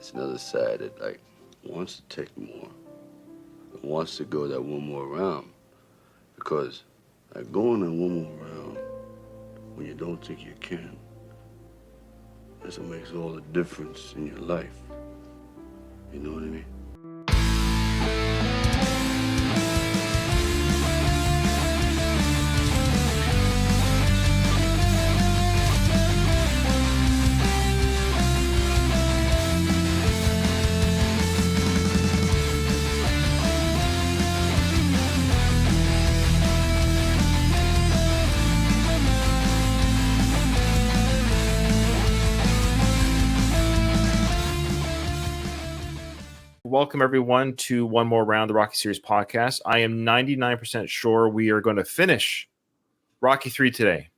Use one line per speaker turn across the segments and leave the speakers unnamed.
It's another side that like wants to take more, wants to go that one more round, because like going that one more round when you don't think you can, that's what makes all the difference in your life. You know what I mean?
Welcome, everyone, to one more round of the Rocky Series podcast. I am 99% sure we are going to finish Rocky 3 today.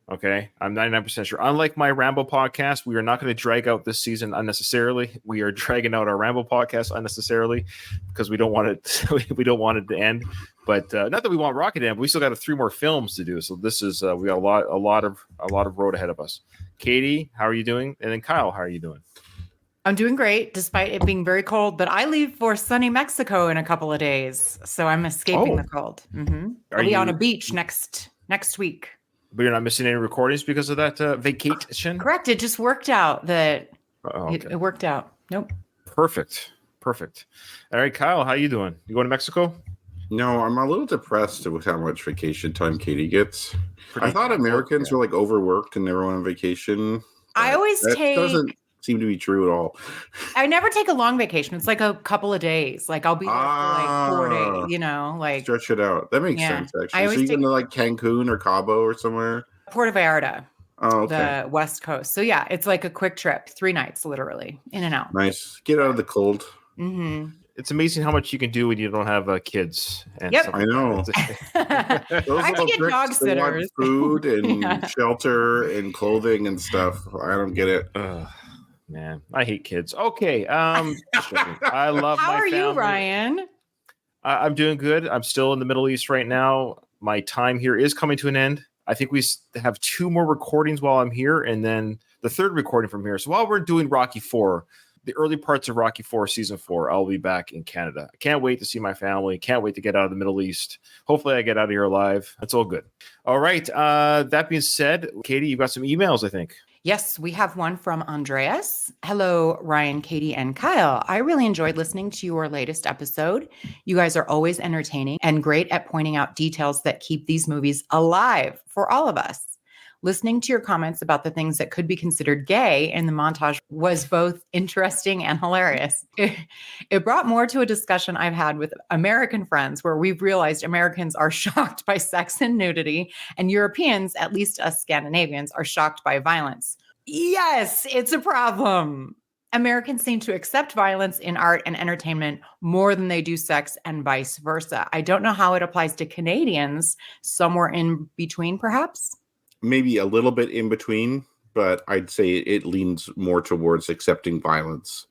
Okay? I'm 99% sure. Unlike my Rambo podcast, we are not going to drag out this season unnecessarily. We are dragging out our Rambo podcast unnecessarily because we don't want it we don't want it to end. But not that we want Rocky to end, but we still got 3 more films to do. So this is we got a lot of road ahead of us. Katie, how are you doing? And then Kyle, how are you doing?
I'm doing great, despite it being very cold, but I leave for sunny Mexico in a couple of days, so I'm escaping the cold. Mm-hmm. I'll be on a beach next week.
But you're not missing any recordings because of that vacation?
Correct. It just worked out that it worked out. Nope.
Perfect. All right, Kyle, how you doing? You going to Mexico?
No, I'm a little depressed with how much vacation time Katie gets. I thought Americans were like overworked and never went on vacation.
I always
doesn't seem to be true at all.
I never take a long vacation. It's like a couple of days. Like I'll be there for like 4 days, you know, like
stretch it out. That makes sense, actually. So you go to like Cancun or Cabo or somewhere?
Puerto Vallarta.
Oh, okay.
The West Coast. So yeah, it's like a quick trip, 3 nights, literally, in and out.
Nice. Get out of the cold.
Mm-hmm.
It's amazing how much you can do when you don't have kids. And
yep,
I know. Those
I
little
get dog sitters,
food and shelter and clothing and stuff. I don't get it.
Man, I hate kids. Okay, I love.
How
my
are
family.
you, Ryan?
I'm doing good. I'm still in the Middle East right now. My time here is coming to an end. I think we have 2 more recordings while I'm here, and then the 3rd recording from here. So while we're doing Rocky 4, the early parts of Rocky 4, Season 4, I'll be back in Canada. I can't wait to see my family. Can't wait to get out of the Middle East. Hopefully I get out of here alive. It's all good. All right. That being said, Katie, you've got some emails, I think.
Yes, we have one from Andreas. Hello, Ryan, Katie, and Kyle. I really enjoyed listening to your latest episode. You guys are always entertaining and great at pointing out details that keep these movies alive for all of us. Listening to your comments about the things that could be considered gay in the montage was both interesting and hilarious. It brought more to a discussion I've had with American friends where we've realized Americans are shocked by sex and nudity, and Europeans, at least us Scandinavians, are shocked by violence. Yes, it's a problem. Americans seem to accept violence in art and entertainment more than they do sex and vice versa. I don't know how it applies to Canadians, somewhere in between, perhaps.
Maybe a little bit in between, but I'd say it leans more towards accepting violence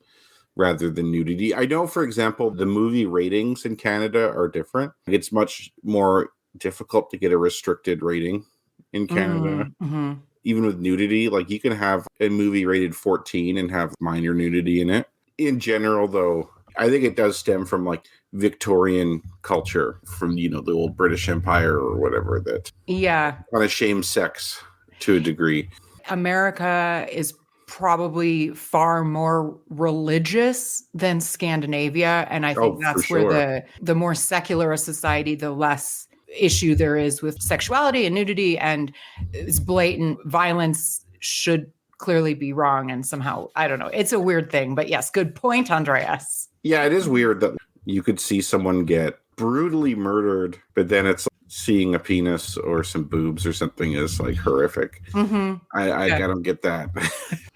rather than nudity. I know, for example, the movie ratings in Canada are different. It's much more difficult to get a restricted rating in Canada.
Mm-hmm.
Even with nudity, like you can have a movie rated 14 and have minor nudity in it. In general, though, I think it does stem from like Victorian culture from, you know, the old British Empire or whatever that kind of shames sex to a degree.
America is probably far more religious than Scandinavia. And I think that's where the more secular a society, the less issue there is with sexuality and nudity, and it's blatant violence should clearly be wrong. And somehow, I don't know, it's a weird thing, but yes, good point, Andreas.
Yeah, it is weird that you could see someone get brutally murdered, but then it's like seeing a penis or some boobs or something is like horrific.
Mm-hmm.
I don't get that.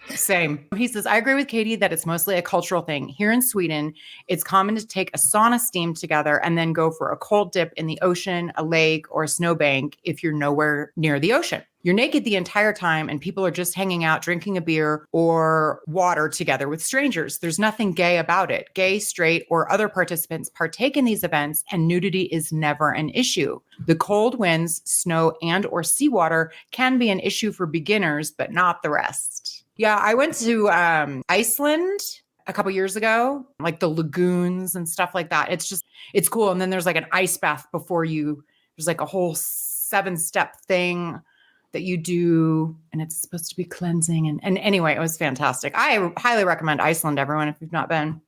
Same. He says, I agree with Katie that it's mostly a cultural thing. Here in Sweden, it's common to take a sauna steam together and then go for a cold dip in the ocean, a lake, or a snowbank if you're nowhere near the ocean. You're naked the entire time and people are just hanging out, drinking a beer or water together with strangers. There's nothing gay about it. Gay, straight, or other participants partake in these events and nudity is never an issue. The cold winds, snow, and or seawater can be an issue for beginners, but not the rest. Yeah, I went to Iceland a couple years ago, like the lagoons and stuff like that. It's cool. And then there's like an ice bath there's like a whole 7-step thing that you do, and it's supposed to be cleansing. And anyway, it was fantastic. I highly recommend Iceland, everyone, if you've not been.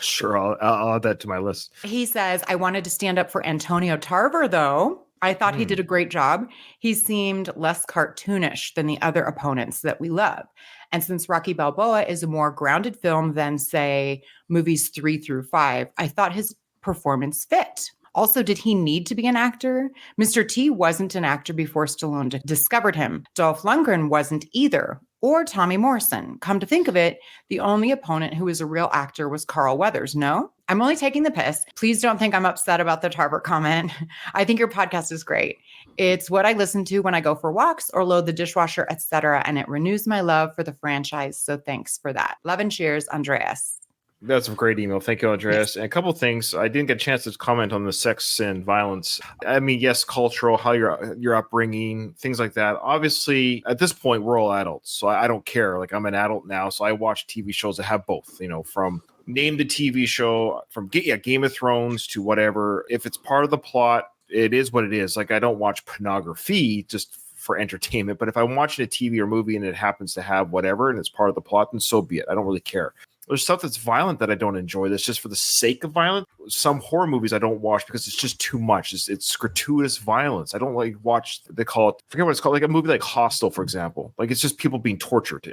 Sure, I'll add that to my list.
He says, I wanted to stand up for Antonio Tarver, though. I thought he did a great job. He seemed less cartoonish than the other opponents that we love. And since Rocky Balboa is a more grounded film than, say, movies 3 through 5, I thought his performance fit. Also, did he need to be an actor? Mr. T wasn't an actor before Stallone discovered him. Dolph Lundgren wasn't either, or Tommy Morrison. Come to think of it, the only opponent who was a real actor was Carl Weathers. No? I'm only taking the piss. Please don't think I'm upset about the Tarver comment. I think your podcast is great. It's what I listen to when I go for walks or load the dishwasher, etc., and it renews my love for the franchise. So thanks for that. Love and cheers, Andreas.
That's a great email. Thank you, Andreas. And a couple of things. I didn't get a chance to comment on the sex and violence. I mean, yes, cultural, how your upbringing, things like that. Obviously, at this point, we're all adults, so I don't care. Like, I'm an adult now, so I watch TV shows that have both. From name the TV show, from Game of Thrones to whatever. If it's part of the plot, it is what it is. Like, I don't watch pornography just for entertainment, but if I'm watching a TV or movie and it happens to have whatever and it's part of the plot, then so be it. I don't really care. There's stuff that's violent that I don't enjoy. That's just for the sake of violence. Some horror movies I don't watch because it's just too much. It's gratuitous violence. I don't they call it, forget what it's called, like a movie like Hostel, for example. Like, it's just people being tortured.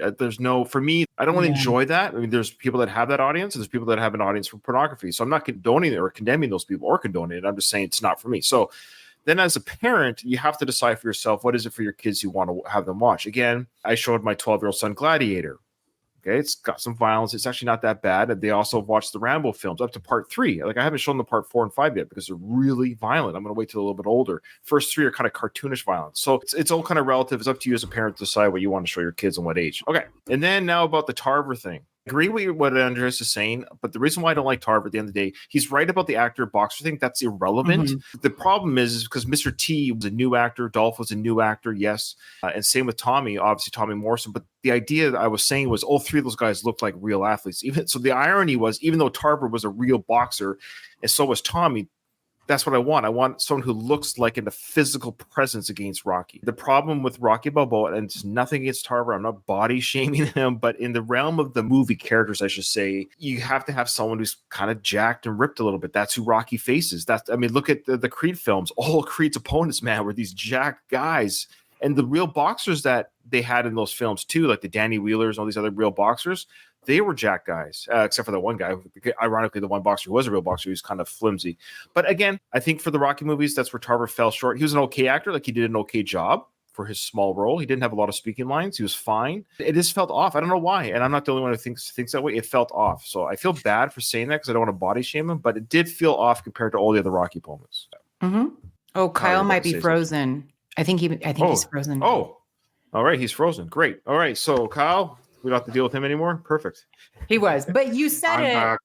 For me, I don't really enjoy that. I mean, there's people that have that audience, and there's people that have an audience for pornography. So I'm not condoning it or condemning those people or condoning it. I'm just saying it's not for me. So then as a parent, you have to decide for yourself, what is it for your kids you want to have them watch? Again, I showed my 12-year-old son Gladiator. Okay, it's got some violence. It's actually not that bad. And they also watched the Rambo films up to part 3. Like, I haven't shown them part 4 and 5 yet because they're really violent. I'm going to wait till a little bit older. First 3 are kind of cartoonish violence. So it's all kind of relative. It's up to you as a parent to decide what you want to show your kids and what age. Okay, and then now about the Tarver thing. I agree with what Andreas is saying, but the reason why I don't like Tarver at the end of the day, he's right about the actor boxer thing. That's irrelevant. Mm-hmm. The problem is because Mr. T was a new actor, Dolph was a new actor, yes, and same with Tommy, obviously Tommy Morrison. But the idea that I was saying was all 3 of those guys looked like real athletes. So the irony was, even though Tarver was a real boxer, and so was Tommy, that's what I want. I want someone who looks like in a physical presence against Rocky. The problem with Rocky Balboa, and it's nothing against Tarver, I'm not body shaming him, but in the realm of the movie characters, I should say, you have to have someone who's kind of jacked and ripped a little bit. That's who Rocky faces. Look at the Creed films. All Creed's opponents, man, were these jacked guys. And the real boxers that they had in those films too, like the Danny Wheelers and all these other real boxers, they were jack guys, except for the one guy. Ironically, the one boxer who was a real boxer, he was kind of flimsy. But again, I think for the Rocky movies, that's where Tarver fell short. He was an okay actor. Like, he did an okay job for his small role. He didn't have a lot of speaking lines. He was fine. It just felt off. I don't know why. And I'm not the only one who thinks that way. It felt off. So I feel bad for saying that because I don't want to body shame him, but it did feel off compared to all the other Rocky opponents.
Mm-hmm. Oh, Kyle might be frozen. I think he's frozen.
Oh, all right. He's frozen. Great. All right. So Kyle, we don't have to deal with him anymore. Perfect.
He was, but you said
I'm
it.
Back.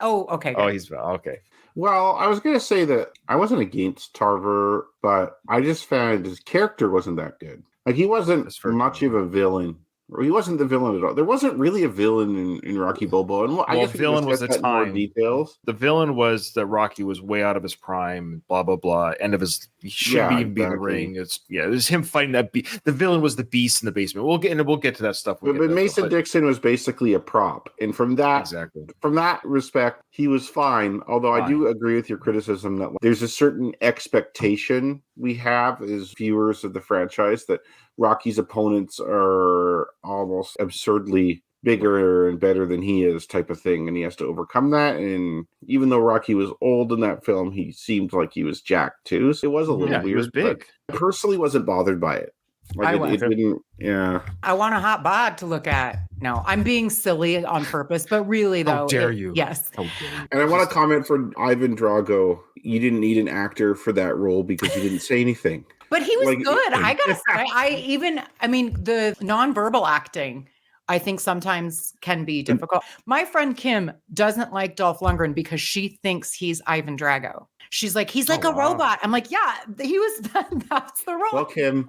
Oh, okay. Good.
Oh, he's okay.
Well, I was going to say that I wasn't against Tarver, but I just found his character wasn't that good. Like, he wasn't much of a villain. Or he wasn't the villain at all. There wasn't really a villain in Rocky Balboa. And I guess
villain was the time.
More details.
The villain was that Rocky was way out of his prime. Blah blah blah. End of his. He shouldn't even be in the ring. It was him fighting that beast. The villain was the beast in the basement. We'll get to that stuff.
But Mason Dixon was basically a prop, and from that respect, he was fine. Although I do agree with your criticism that there's a certain expectation we have as viewers of the franchise that Rocky's opponents are almost absurdly bigger and better than he is, type of thing, and he has to overcome that. And even though Rocky was old in that film, he seemed like he was jacked too. So it was a little weird.
He was big.
I personally wasn't bothered by it. It didn't. Yeah.
I want a hot bod to look at. No, I'm being silly on purpose, but really, though,
how dare you?
Yes.
How dare you?
And I want to comment for Ivan Drago. You didn't need an actor for that role because you didn't say anything.
But he was good. I gotta say, the nonverbal acting, I think sometimes can be difficult. My friend Kim doesn't like Dolph Lundgren because she thinks he's Ivan Drago. She's like, he's like
Oh,
a
wow.
robot. I'm like, yeah, he was. That's the role.
Well, Kim,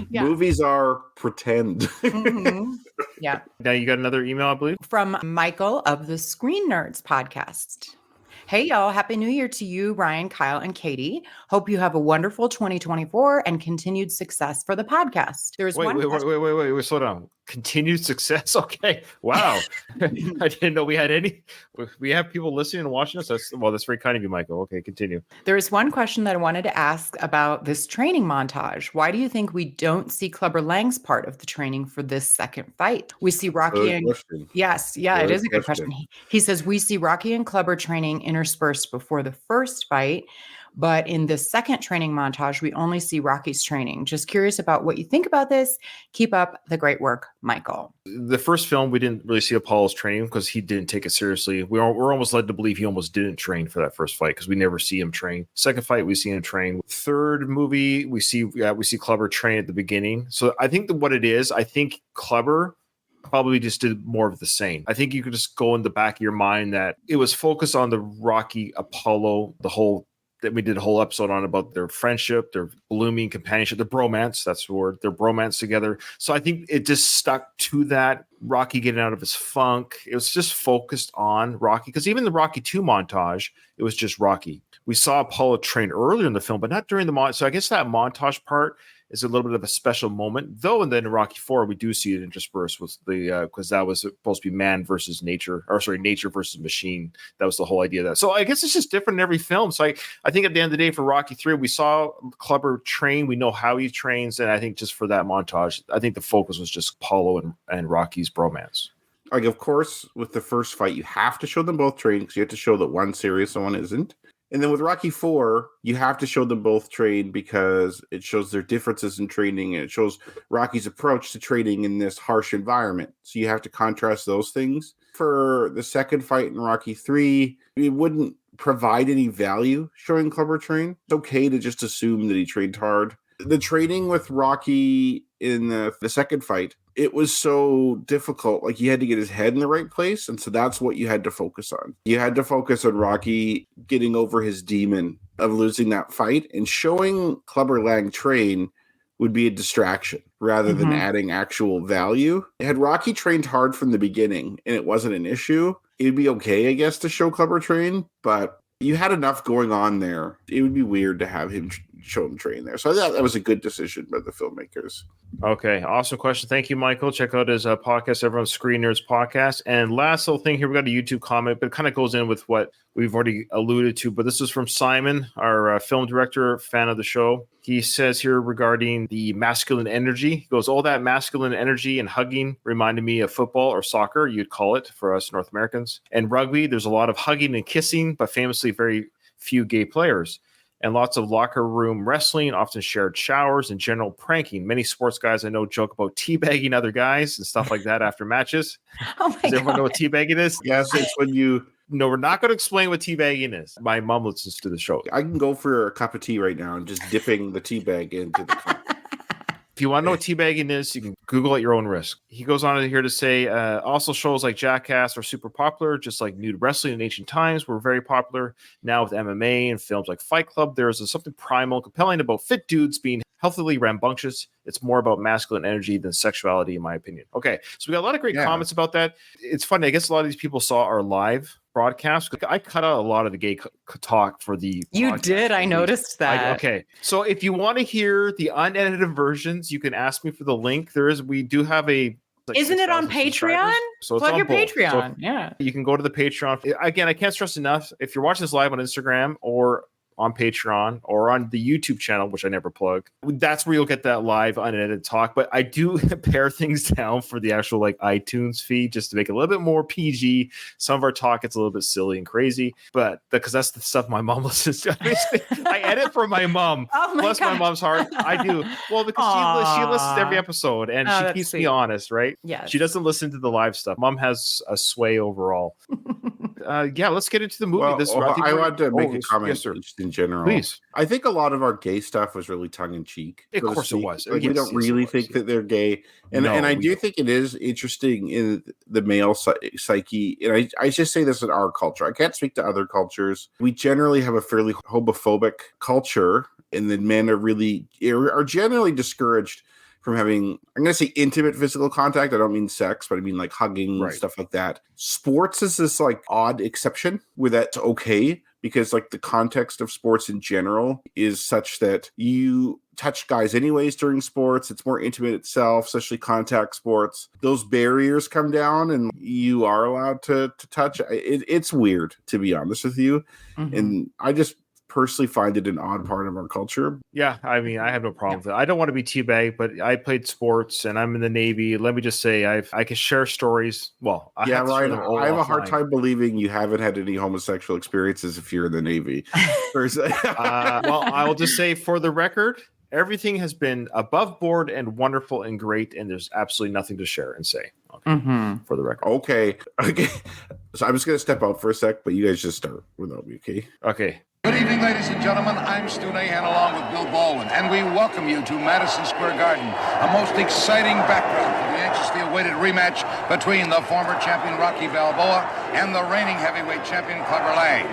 Yeah.
movies are pretend.
Mhm. Yeah.
Now you got another email, I believe.
From Michael of the Screen Nerds podcast. Hey, y'all. Happy New Year to you, Ryan, Kyle, and Katie. Hope you have a wonderful 2024 and continued success for the podcast. There's
Wait, slow down. Continued success. Okay. Wow. I didn't know we had any. We have people listening and watching us. That's very kind of you, Michael. Okay, continue.
There's one question that I wanted to ask about this training montage. Why do you think we don't see Clubber Lang's part of the training for this second fight? We see Rocky
Good
and
question.
yes, yeah, it
Good
is a good
question.
question. He says we see Rocky and Clubber training interspersed before the first fight, but in the second training montage, we only see Rocky's training. Just curious about what you think about this. Keep up the great work, Michael.
The first film, we didn't really see Apollo's training because he didn't take it seriously. We're almost led to believe he almost didn't train for that first fight because we never see him train. Second fight, we see him train. Third movie, we see Clubber train at the beginning. So I think what it is, I think Clubber probably just did more of the same. I think you could just go in the back of your mind that it was focused on the Rocky Apollo, that we did a whole episode on about their friendship, their blooming companionship, their bromance, that's the word, their bromance together. So I think it just stuck to that, Rocky getting out of his funk. It was just focused on Rocky, because even the Rocky 2 montage, it was just Rocky. We saw Apollo train earlier in the film, but not during the montage. So I guess that montage part is a little bit of a special moment, though. And then in Rocky 4, we do see it interspersed with the because that was supposed to be man versus nature, nature versus machine. That was the whole idea of that. So I guess it's just different in every film. So I think at the end of the day, for Rocky 3, we saw Clubber train. We know how he trains, and I think just for that montage, I think the focus was just Apollo and Rocky's bromance.
Like, of course, with the first fight, you have to show them both train because you have to show that one's serious and one isn't. And then with Rocky 4, you have to show them both train because it shows their differences in training and it shows Rocky's approach to training in this harsh environment. So you have to contrast those things. For the second fight in Rocky 3, it wouldn't provide any value showing Clubber train. It's okay to just assume that he trained hard. The training with Rocky in the second fight, it was so difficult. Like, he had to get his head in the right place. And so that's what you had to focus on. You had to focus on Rocky getting over his demon of losing that fight, and showing Clubber Lang train would be a distraction rather than adding actual value. Had Rocky trained hard from the beginning and it wasn't an issue, it'd be okay, I guess, to show Clubber train, but you had enough going on there. It would be weird to have him show him train there. So I thought that was a good decision by the filmmakers.
Okay, awesome question. Thank you, Michael. Check out his podcast, everyone's Screen Nerds podcast. And last little thing here, we got a YouTube comment, but it kind of goes in with what we've already alluded to. But this is from Simon, our film director, fan of the show. He says here regarding the masculine energy, he goes, all that masculine energy and hugging reminded me of football or soccer, you'd call it for us North Americans. And rugby, there's a lot of hugging and kissing, but famously very few gay players. And lots of locker room wrestling, often shared showers, and general pranking. Many sports guys I know joke about teabagging other guys and stuff like that after matches.
Oh my
Does everyone
God.
know what teabagging is?
Yes, it's when you...
No, we're not going to explain what teabagging is. My mom listens to the show.
I can go for a cup of tea right now and just dipping the tea bag into the cup.
If you want to know what teabagging is, you can Google at your own risk. He goes on here to say, also shows like Jackass are super popular, just like nude wrestling in ancient times were very popular. Now with MMA and films like Fight Club, there's something primal, compelling about fit dudes being healthily rambunctious. It's more about masculine energy than sexuality, in my opinion. Okay, so we got a lot of great comments about that. It's funny. I guess a lot of these people saw our live broadcast. I cut out a lot of the gay talk for the
You
podcast.
did. I noticed that.
Okay, so if you want to hear the unedited versions, you can ask me for the link. We do have a.
Isn't it on Patreon?
So it's
Plug
on
your
both.
Patreon.
So
yeah.
you can go to the Patreon. Again, I can't stress enough. If you're watching this live on Instagram or on Patreon or on the YouTube channel, which I never plug, that's where you'll get that live unedited talk. But I do pare things down for the actual iTunes feed just to make it a little bit more PG. Some of our talk gets a little bit silly and crazy, but because that's the stuff my mom listens to. I edit for my mom.
Oh my
Bless
God.
my mom's heart. I do. Well, because she listens to every
Aw.
episode and
Oh,
she
that's
keeps
sweet.
me honest, right?
Yes.
She doesn't listen to the live stuff. Mom has a sway overall. yeah, let's get into the movie.
I wanted to make a comment
yes, sir.
just in general.
Please.
I think a lot of our gay stuff was really tongue in cheek.
Of course it was.
Like,
Yes,
we don't
yes, it
really
was,
think
yeah.
that they're gay, and I do think it is interesting in the male psyche. And I just say this in our culture. I can't speak to other cultures. We generally have a fairly homophobic culture, and then men are generally discouraged from having, I'm going to say, intimate physical contact. I don't mean sex, but I mean like hugging and stuff like that. Sports is this like odd exception where that's okay, because like the context of sports in general is such that you touch guys anyways during sports. It's more intimate itself, especially contact sports. Those barriers come down and you are allowed to touch. It's weird, to be honest with you.
Mhm.
And I just personally find it an odd part of our culture.
Yeah, I mean, I have no problem with it. I don't want to be teabagged, but I played sports and I'm in the Navy. Let me just say, I can share stories. Well,
Ryan, I have a hard time believing you haven't had any homosexual experiences if you're in the Navy.
Well, I will just say, for the record, everything has been above board and wonderful and great, and there's absolutely nothing to share and say. Okay,
Mhm.
for the record.
Okay. So I'm just going to step out for a sec, but you guys just start without me, okay?
Okay.
Good evening, ladies and gentlemen. I'm Stu Nahan along with Bill Baldwin, and we welcome you to Madison Square Garden, a most exciting background for the anxiously awaited rematch between the former champion Rocky Balboa and the reigning heavyweight champion Clubber Lang.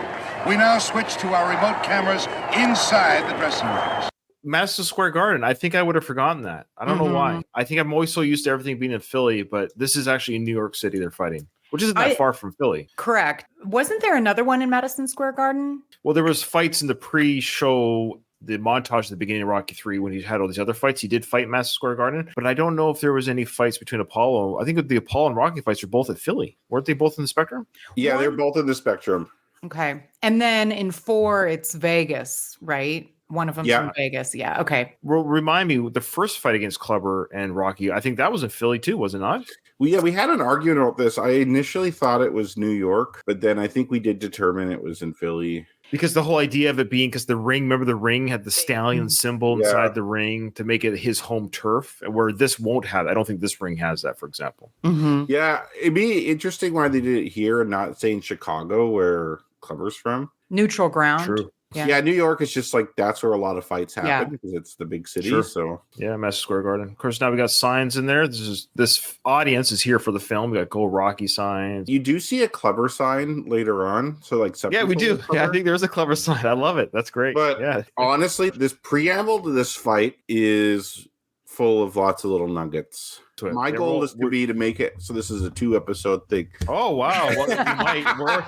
We now switch to our remote cameras inside the dressing rooms.
Madison Square Garden. I think I would have forgotten that. I don't know why. I think I'm always so used to everything being in Philly, but this is actually in New York City they're fighting, which isn't that far from Philly.
Correct. Wasn't there another one in Madison Square Garden?
Well, there was fights in the pre-show, the montage at the beginning of Rocky 3 when he had all these other fights. He did fight Madison Square Garden, but I don't know if there was any fights between Apollo. I think the Apollo and Rocky fights are both at Philly. Weren't they both in the Spectrum?
Yeah, they're both in the Spectrum.
Okay. And then in 4, it's Vegas, right? One of them's from Vegas. Yeah. Okay.
Well, remind me, the first fight against Clubber and Rocky, I think that was in Philly too, was it not?
We had an argument about this. I initially thought it was New York, but then I think we did determine it was in Philly.
Because the whole idea of it being, because the ring, remember the ring had the stallion symbol inside the ring to make it his home turf, where this won't have. I don't think this ring has that, for example.
Mm-hmm.
Yeah, it'd be interesting why they did it here and not say in Chicago, where Clubber's from.
Neutral ground.
True.
Yeah.
New York is just like that's where a lot of fights happen because it's the big city.
Sure.
So
yeah, Madison Square Garden. Of course, now we got signs in there. This audience is here for the film. We got Go Rocky signs.
You do see a Clubber sign later on. So like
we do. Yeah, I think there's a Clubber sign. I love it. That's great.
But honestly, this preamble to this fight is full of lots of little nuggets. My goal is to make it so this is a 2-episode thing.
Oh wow! Well, you might.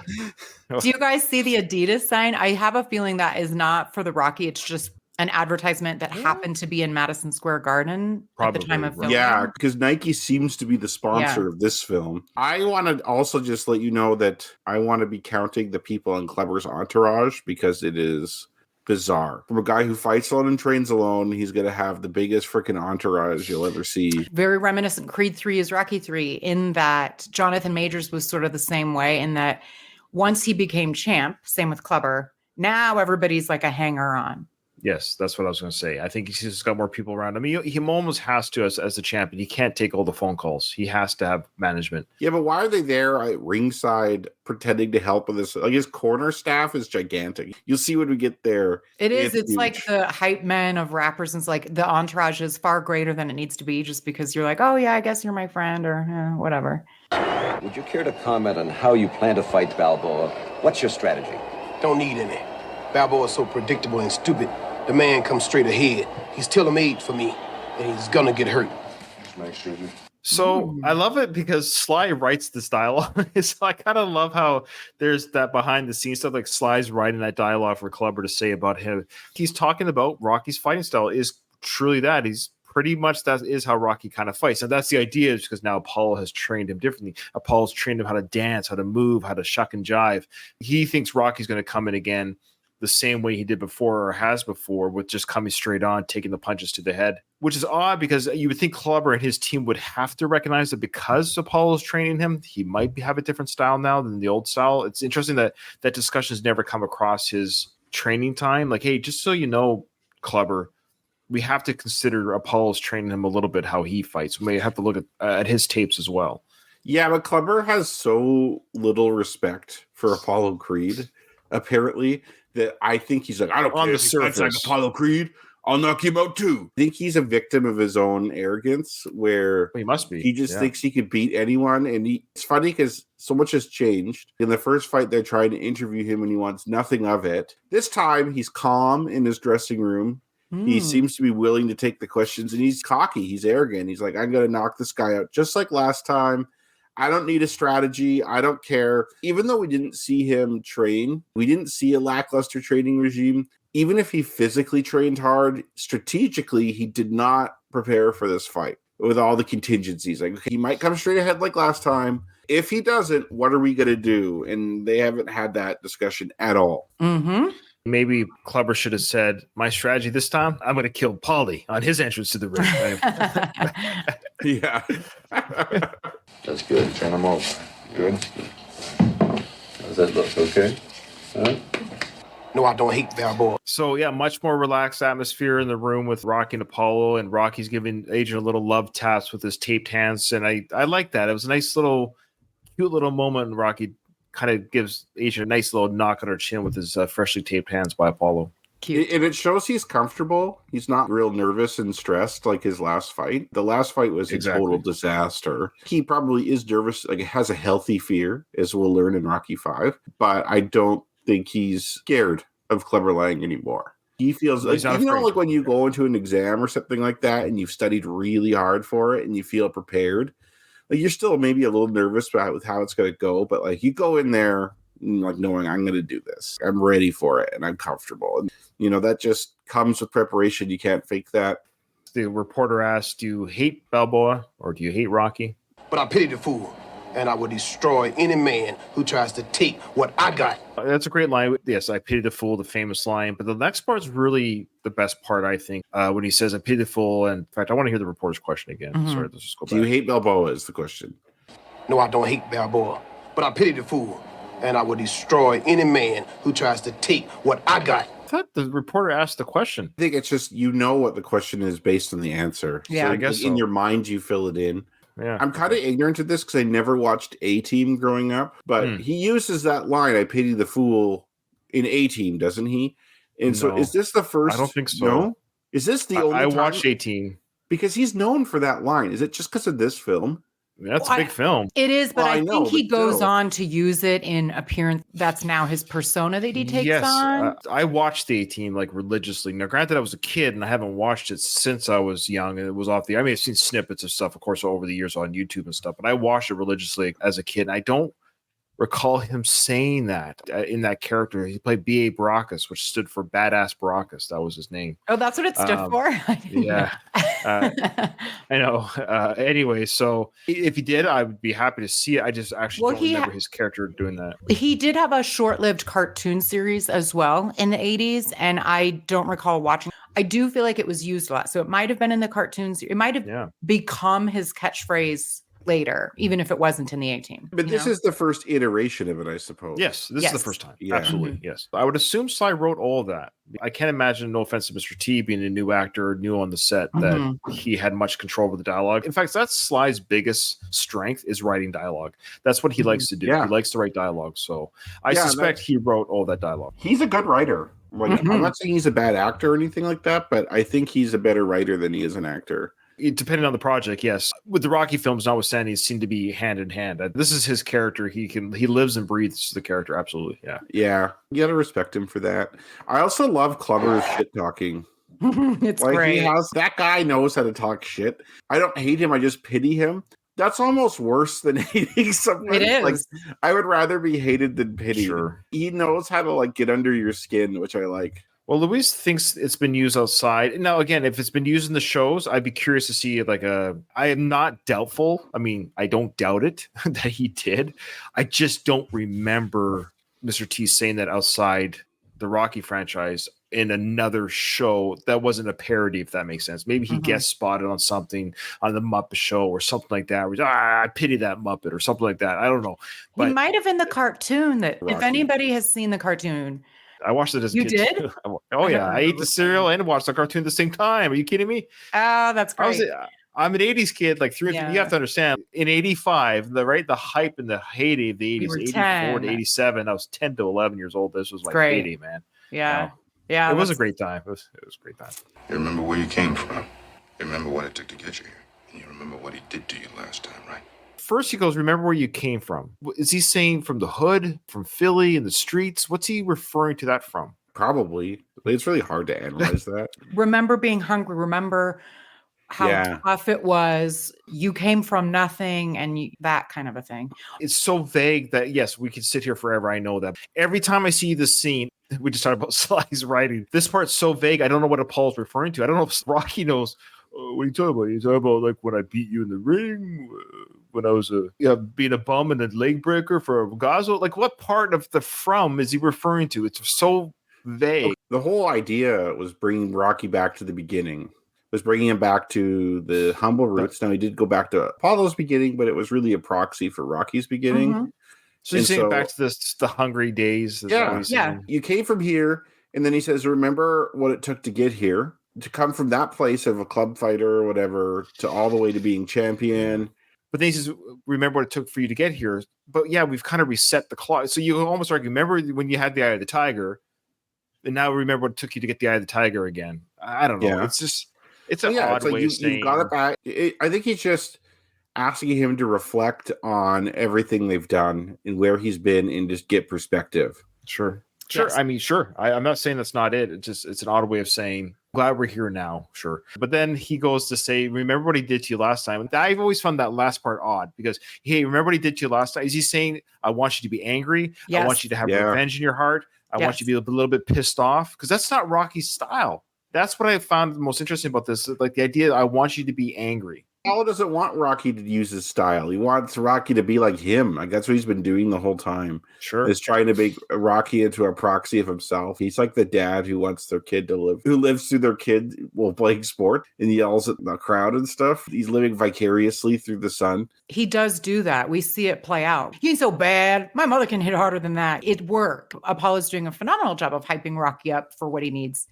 Do you guys see the Adidas sign? I have a feeling that is not for the Rocky. It's just an advertisement that happened to be in Madison Square Garden at the time of filming.
Yeah, because Nike seems to be the sponsor of this film. I want to also just let you know that I want to be counting the people in Clubber's entourage because it is bizarre. From a guy who fights alone and trains alone, he's going to have the biggest freaking entourage you'll ever see.
Very reminiscent. Creed 3 is Rocky 3 in that Jonathan Majors was sort of the same way in that once he became champ, same with Clubber, now everybody's like a hanger-on.
Yes, that's what I was going to say. I think he's just got more people around him. He almost has to as the champion. He can't take all the phone calls. He has to have management.
Yeah, but why are they there at ringside pretending to help with this? Like his corner staff is gigantic. You'll see when we get there.
It is. It's huge. Like the hype men of rappers. And it's like the entourage is far greater than it needs to be just because you're like, oh, yeah, I guess you're my friend or whatever.
Would you care to comment on how you plan to fight Balboa? What's your strategy?
Don't need any. Balboa's so predictable and stupid. The man comes straight ahead. He's tailor-made for me, and he's gonna get hurt.
So I love it because Sly writes this dialogue. So I kind of love how there's that behind the scenes stuff, like Sly's writing that dialogue for Clubber to say about him. He's talking about Rocky's fighting style is truly that. He's pretty much that is how Rocky kind of fights. And that's the idea is because now Apollo has trained him differently. Apollo's trained him how to dance, how to move, how to shuck and jive. He thinks Rocky's going to come in again the same way he did before or has before, with just coming straight on, taking the punches to the head, which is odd because you would think Clubber and his team would have to recognize that because Apollo's training him, he might have a different style now than the old style. It's interesting that discussion has never come across his training time. Like, hey, just so you know, Clubber, we have to consider Apollo's training him a little bit how he fights. We may have to look at his tapes as well.
Yeah, but Clubber has so little respect for Apollo Creed, apparently, that I think he's like, I don't
On
care
the
if he fights like
surface.
Apollo Creed. I'll knock him out too. I think he's a victim of his own arrogance, where
Well, he must be.
he just
Yeah.
thinks he could beat anyone. And it's funny because so much has changed. In the first fight, they're trying to interview him and he wants nothing of it. This time, he's calm in his dressing room. He seems to be willing to take the questions, and he's cocky. He's arrogant. He's like, I'm going to knock this guy out just like last time. I don't need a strategy. I don't care. Even though we didn't see him train, we didn't see a lackluster training regime. Even if he physically trained hard, strategically, he did not prepare for this fight with all the contingencies. Like, he might come straight ahead like last time. If he doesn't, what are we going to do? And they haven't had that discussion at all.
Mm-hmm.
Maybe Clubber should have said, my strategy this time, I'm going to kill Paulie on his entrance to the ring.
Yeah.
That's good. Turn them over. Good. How's that look? Okay? Huh?
No, I don't hate Balboa.
So, yeah, much more relaxed atmosphere in the room with Rocky and Apollo, and Rocky's giving Adrian a little love taps with his taped hands. And I like that. It was a nice little, cute little moment. And Rocky kind of gives Adrian a nice little knock on her chin with his freshly taped hands by Apollo.
Cute.
And it shows he's comfortable. He's not real nervous and stressed like his last fight. The last fight was a total disaster. He probably is nervous, like has a healthy fear, as we'll learn in Rocky 5. But I don't think he's scared of Clubber Lang anymore. He feels like,
He's not
you know,
afraid.
like when you go into an exam or something like that and you've studied really hard for it and you feel prepared. Like, you're still maybe a little nervous about with how it's going to go, but like you go in there like knowing I'm going to do this. I'm ready for it and I'm comfortable. And you know, that just comes with preparation. You can't fake that.
The reporter asked, do you hate Balboa or do you hate Rocky?
But I pity the fool, and I will destroy any man who tries to take what I got.
That's a great line. Yes, I pity the fool, the famous line. But the next part is really the best part, I think, when he says, I pity the fool. And in fact, I want to hear the reporter's question again. Sorry, let's just go back.
Do you hate Balboa is the question.
No, I don't hate Balboa, but I pity the fool, and I will destroy any man who tries to take what I got.
I thought the reporter asked the question.
I think it's just, you know what the question is based on the answer.
Yeah.
So,
I guess
in
so.
your mind, you fill it in.
Yeah.
I'm kind of ignorant to this because I never watched A-Team growing up, but he uses that line, I pity the fool, in A-Team, doesn't he? And so
No.
is this the first?
I don't think so.
No? Is this the only
I
time?
watched 18.
Because he's known for that line. Is it just because of this film?
That's a big film.
It is, but
Well,
I
I know,
think he
but
goes
still.
on to use it in appearance. That's now his persona that he takes on.
I watched the A-Team like religiously. Now, granted, I was a kid and I haven't watched it since I was young, and it was off the. I mean, I've seen snippets of stuff, of course, over the years on YouTube and stuff, but I watched it religiously as a kid, and I don't recall him saying that in that character. He played B.A. Baracus, which stood for Badass Baracus. That was his name.
Oh, that's what it stood for? I didn't
Yeah. I know. Anyway, so if he did, I would be happy to see it. I just actually
Well,
don't
he
remember his character doing that.
He did have a short-lived cartoon series as well in the 80s, and I don't recall watching. I do feel like it was used a lot. So it might have been in the cartoons. It might have
Yeah.
become his catchphrase later, even if it wasn't in the A-Team.
But this is the first iteration of it, I suppose.
Yes, this is the
Yes.
first time.
Yeah.
Absolutely, yes. I would assume Sly wrote all of that. I can't imagine, no offense to Mr. T, being a new actor, new on the set, that he had much control over the dialogue. In fact, that's Sly's biggest strength, is writing dialogue. That's what he likes to do.
Yeah.
He likes to write dialogue. So I
Yeah,
suspect he wrote all that dialogue.
He's a good writer. Like, I'm not saying he's a bad actor or anything like that, but I think he's a better writer than he is an actor.
Depending on the project, yes. With the Rocky films, notwithstanding, it seemed to be hand in hand. This is his character. He lives and breathes the character. Absolutely, yeah.
Yeah, you gotta respect him for that. I also love Clubber's shit talking.
It's
Like,
great.
that guy knows how to talk shit. I don't hate him. I just pity him. That's almost worse than hating someone.
It is.
Like, I would rather be hated than pitied.
Sure.
He knows how to like get under your skin, which I like.
Well, Luis thinks it's been used outside. Now, again, if it's been used in the shows, I'd be curious to see I am not doubtful. I mean, I don't doubt it that he did. I just don't remember Mr. T saying that outside the Rocky franchise in another show that wasn't a parody, if that makes sense. Maybe he guest spotted on something on the Muppet Show or something like that. Where, I pity that Muppet or something like that. I don't know.
He
But
might have in the cartoon that if
Rocky.
anybody has seen the cartoon,
I watched it as a
You
kid.
did?
too. Oh, yeah. I ate the cereal and watched the cartoon at the same time. Are you kidding me?
oh, that's
I was,
great.
I'm an 80s kid, like you
Yeah.
have to understand, in 85, the hype and the heyday of the 80s,
were
84
10.
to 87, I was 10 to 11 years old. This was like
Great.
heyday, man.
Yeah.
No.
Yeah.
It was a
that's-
great time. It was a great time.
You remember where you came from. You remember what it took to get you here. And you remember what he did to you last time, right?
First, he goes, remember where you came from. Is he saying from the hood, from Philly, in the streets? What's he referring to that from?
Probably. It's really hard to analyze that.
Remember being hungry. Remember how
Yeah.
tough it was. You came from nothing and that kind of a thing.
It's so vague that, yes, we could sit here forever. I know that. Every time I see this scene, we just talked about Sly's writing. This part's so vague. I don't know what Apollo's referring to. I don't know if Rocky knows. What are you talking about? You talking about like when I beat you in the ring, when I was being a bum and a leg breaker for a Gazo? Like, what part of the from is he referring to? It's so vague.
The whole idea was bringing Rocky back to the beginning. Was bringing him back to the humble roots. Now he did go back to Apollo's beginning, but it was really a proxy for Rocky's beginning.
Mhm.
So he's
And
saying back to the hungry days. Is
Yeah.
what he's
Yeah.
saying.
You came from here, and then he says, "Remember what it took to get here, to come from that place of a club fighter or whatever, to all the way to being champion."
But then he says, remember what it took for you to get here. But yeah, we've kind of reset the clock. So you almost argue, remember when you had the eye of the tiger, and now remember what it took you to get the eye of the tiger again. I don't know.
Yeah.
It's just, it's an
Yeah,
odd
it's like
way of saying.
you got it back. I think he's just asking him to reflect on everything they've done and where he's been and just get perspective.
Sure. Sure.
Yes.
I mean, sure. I'm not saying that's not it. It's an odd way of saying, glad we're here now. Sure. But then he goes to say, remember what he did to you last time. And I've always found that last part odd because, hey, remember what he did to you last time? Is he saying, I want you to be angry?
Yes.
I want you to have
Yeah.
revenge in your heart. I want
Yes.
you to be a little bit pissed off because that's not Rocky's style. That's what I found the most interesting about this. Like the idea, I want you to be angry.
Apollo doesn't want Rocky to use his style. He wants Rocky to be like him. Like that's what he's been doing the whole time.
Sure.
Is trying to make Rocky into a proxy of himself. He's like the dad who wants their kid to live, who lives through their kid while playing sport and yells at the crowd and stuff. He's living vicariously through the son.
He does do that. We see it play out. He ain't so bad. My mother can hit harder than that. It worked. Apollo's doing a phenomenal job of hyping Rocky up for what he needs.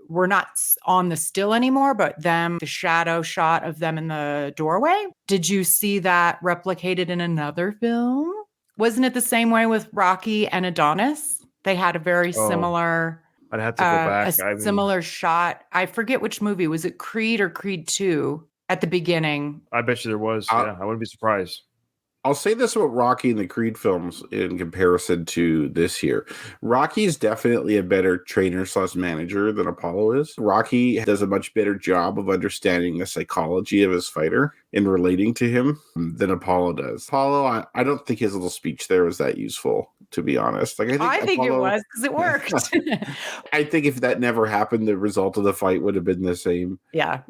We're not on the still anymore, but the shadow shot of them in the doorway. Did you see that replicated in another film? Wasn't it the same way with Rocky and Adonis? They had a very similar,
I'd have to go back.
similar shot. I forget which movie. Was it Creed or Creed 2 at the beginning?
I bet you there was. Yeah, I wouldn't be surprised.
I'll say this about Rocky and the Creed films in comparison to this here. Rocky is definitely a better trainer / manager than Apollo is. Rocky does a much better job of understanding the psychology of his fighter and relating to him than Apollo does. Apollo, I don't think his little speech there was that useful, to be honest. Like
I think
Apollo,
it was because it worked.
I think if that never happened, the result of the fight would have been the same.
Yeah.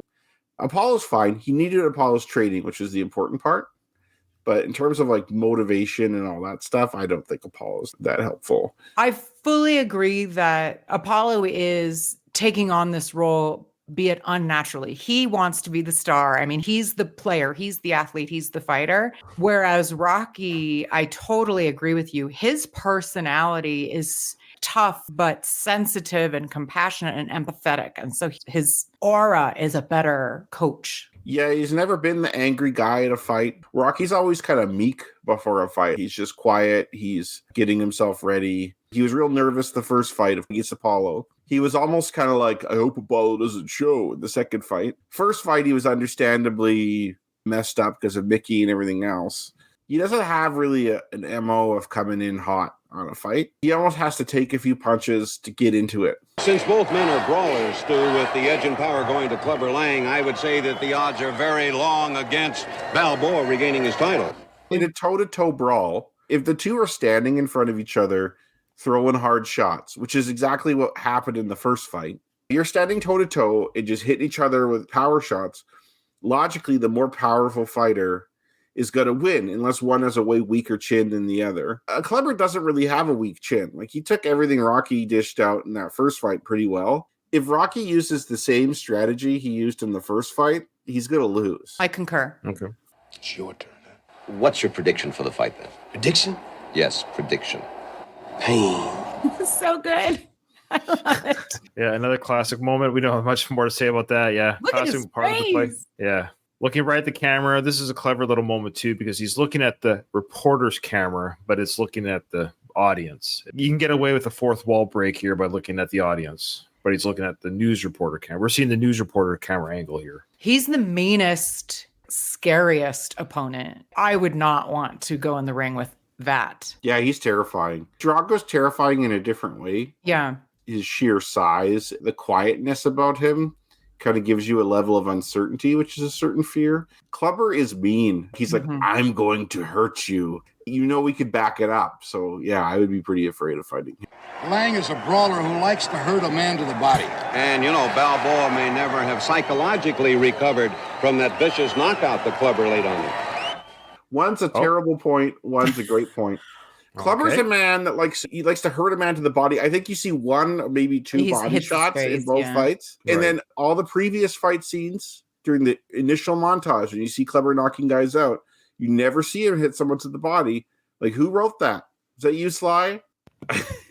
Apollo's fine. He needed Apollo's training, which is the important part. But in terms of like motivation and all that stuff, I don't think Apollo's that helpful.
I fully agree that Apollo is taking on this role, be it unnaturally. He wants to be the star. I mean, he's the player, he's the athlete, he's the fighter. Whereas Rocky, I totally agree with you. His personality is tough, but sensitive and compassionate and empathetic. And so his aura is a better coach.
Yeah, he's never been the angry guy at a fight. Rocky's always kind of meek before a fight. He's just quiet. He's getting himself ready. He was real nervous the first fight against Apollo. He was almost kind of like, I hope Apollo doesn't show in the second fight. First fight, he was understandably messed up because of Mickey and everything else. He doesn't have really an MO of coming in hot on a fight. He almost has to take a few punches to get into it.
Since both men are brawlers, Stu, with the edge and power going to Clubber Lang, I would say that the odds are very long against Balboa regaining his title.
In a toe-to-toe brawl, if the two are standing in front of each other, throwing hard shots, which is exactly what happened in the first fight, you're standing toe-to-toe and just hitting each other with power shots. Logically, the more powerful fighter is going to win unless one has a way weaker chin than the other. Kleber doesn't really have a weak chin. Like, he took everything Rocky dished out in that first fight pretty well. If Rocky uses the same strategy he used in the first fight, he's going to lose.
I concur.
Okay.
It's your turn.
What's your prediction for the fight then?
Prediction?
Yes, prediction.
Pain.
So good. I love it.
Yeah, another classic moment. We don't have much more to say about that. Yeah.
Look at his
Classic part of the play.
face.
Yeah. looking right at the camera. This is a clever little moment too, because he's looking at the reporter's camera, but it's looking at the audience. You can get away with a fourth wall break here by looking at the audience, but he's looking at the news reporter camera. We're seeing the news reporter camera angle here.
He's the meanest, scariest opponent. I would not want to go in the ring with that.
Yeah, he's terrifying. Drago's terrifying in a different way.
Yeah.
His sheer size, the quietness about him kind of gives you a level of uncertainty, which is a certain fear. Clubber is mean. He's like, I'm going to hurt you. You know, we could back it up. So, yeah, I would be pretty afraid of fighting him.
Lang is a brawler who likes to hurt a man to the body.
And, you know, Balboa may never have psychologically recovered from that vicious knockout that Clubber laid on him.
One's a terrible point. One's a great point. Clubber's a man that likes to hurt a man to the body. I think you see one or maybe two body shots in both fights. And then all the previous fight scenes during the initial montage, when you see Clubber knocking guys out, you never see him hit someone to the body. Like, who wrote that? Is that you, Sly?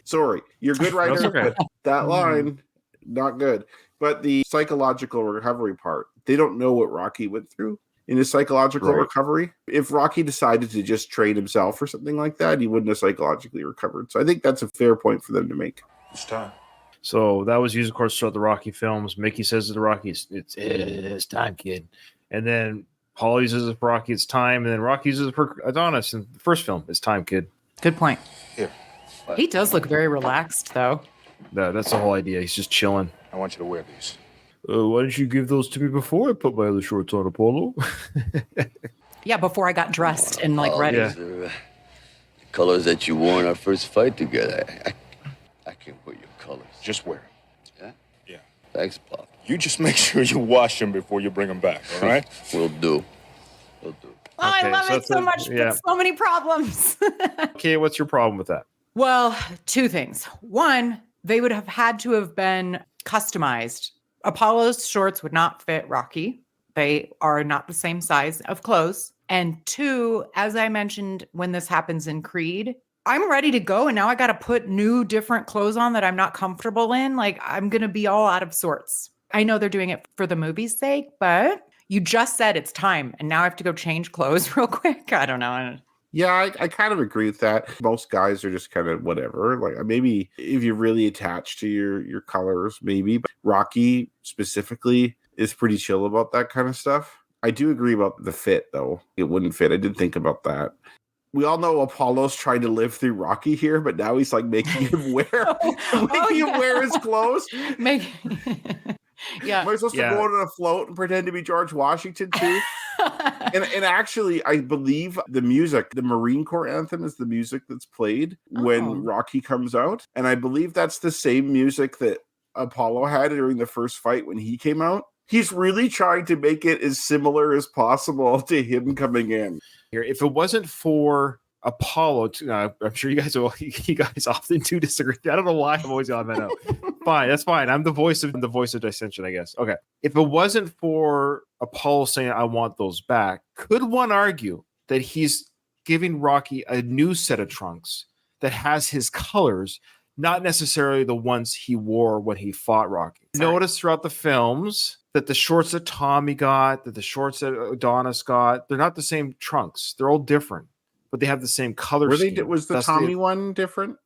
Sorry. You're a good writer, but that line, not good. But the psychological recovery part, they don't know what Rocky went through in his psychological recovery. If Rocky decided to just train himself or something like that, he wouldn't have psychologically recovered. So I think that's a fair point for them to make.
It's time.
So that was used, of course, throughout the Rocky films. Mickey says to the Rockies, it's time, kid. And then Paul uses it for Rocky, it's time. And then Rocky uses it for Adonis in the first film, it's time, kid.
Good point.
Here.
He does look very relaxed, though.
That's the whole idea. He's just chilling.
I want you to wear these.
Why didn't you give those to me before I put my other shorts on, Apollo?
Yeah, before I got dressed and ready.
These are, the colors that you wore in our first fight together. I can't wear your colors.
Just wear them.
Yeah?
Yeah.
Thanks, Pop.
You just make sure you wash them before you bring them back, all right?
Will do.
Oh, I love it so much, but so many problems.
Okay, what's your problem with that?
Well, two things. One, they would have had to have been customized. Apollo's shorts would not fit Rocky. They are not the same size of clothes. And two, as I mentioned, when this happens in Creed, I'm ready to go. And now I got to put new, different clothes on that I'm not comfortable in. Like, I'm going to be all out of sorts. I know they're doing it for the movie's sake, but you just said it's time. And now I have to go change clothes real quick. I don't know.
Yeah, I kind of agree with that. Most guys are just kind of whatever. Like, maybe if you're really attached to your colors, maybe. But Rocky specifically is pretty chill about that kind of stuff. I do agree about the fit, though. It wouldn't fit. I did think about that. We all know Apollo's trying to live through Rocky here, but now he's like making him wear him wear his clothes.
Yeah.
Am I supposed to go out on a float and pretend to be George Washington too? and actually, I believe the music, the Marine Corps anthem, is the music that's played when Rocky comes out, and I believe that's the same music that Apollo had during the first fight when he came out. He's really trying to make it as similar as possible to him coming in.
Here, if it wasn't for Apollo, I'm sure you guys often do disagree. I don't know why I'm always on that out. Fine, that's fine. I'm the voice of dissension, I guess. Okay. If it wasn't for Apollo saying I want those back, could one argue that he's giving Rocky a new set of trunks that has his colors, not necessarily the ones he wore when he fought Rocky? Notice throughout the films that the shorts that Tommy got, that the shorts that Adonis got, they're not the same trunks. They're all different, but they have the same color scheme.
Was the Tommy one different?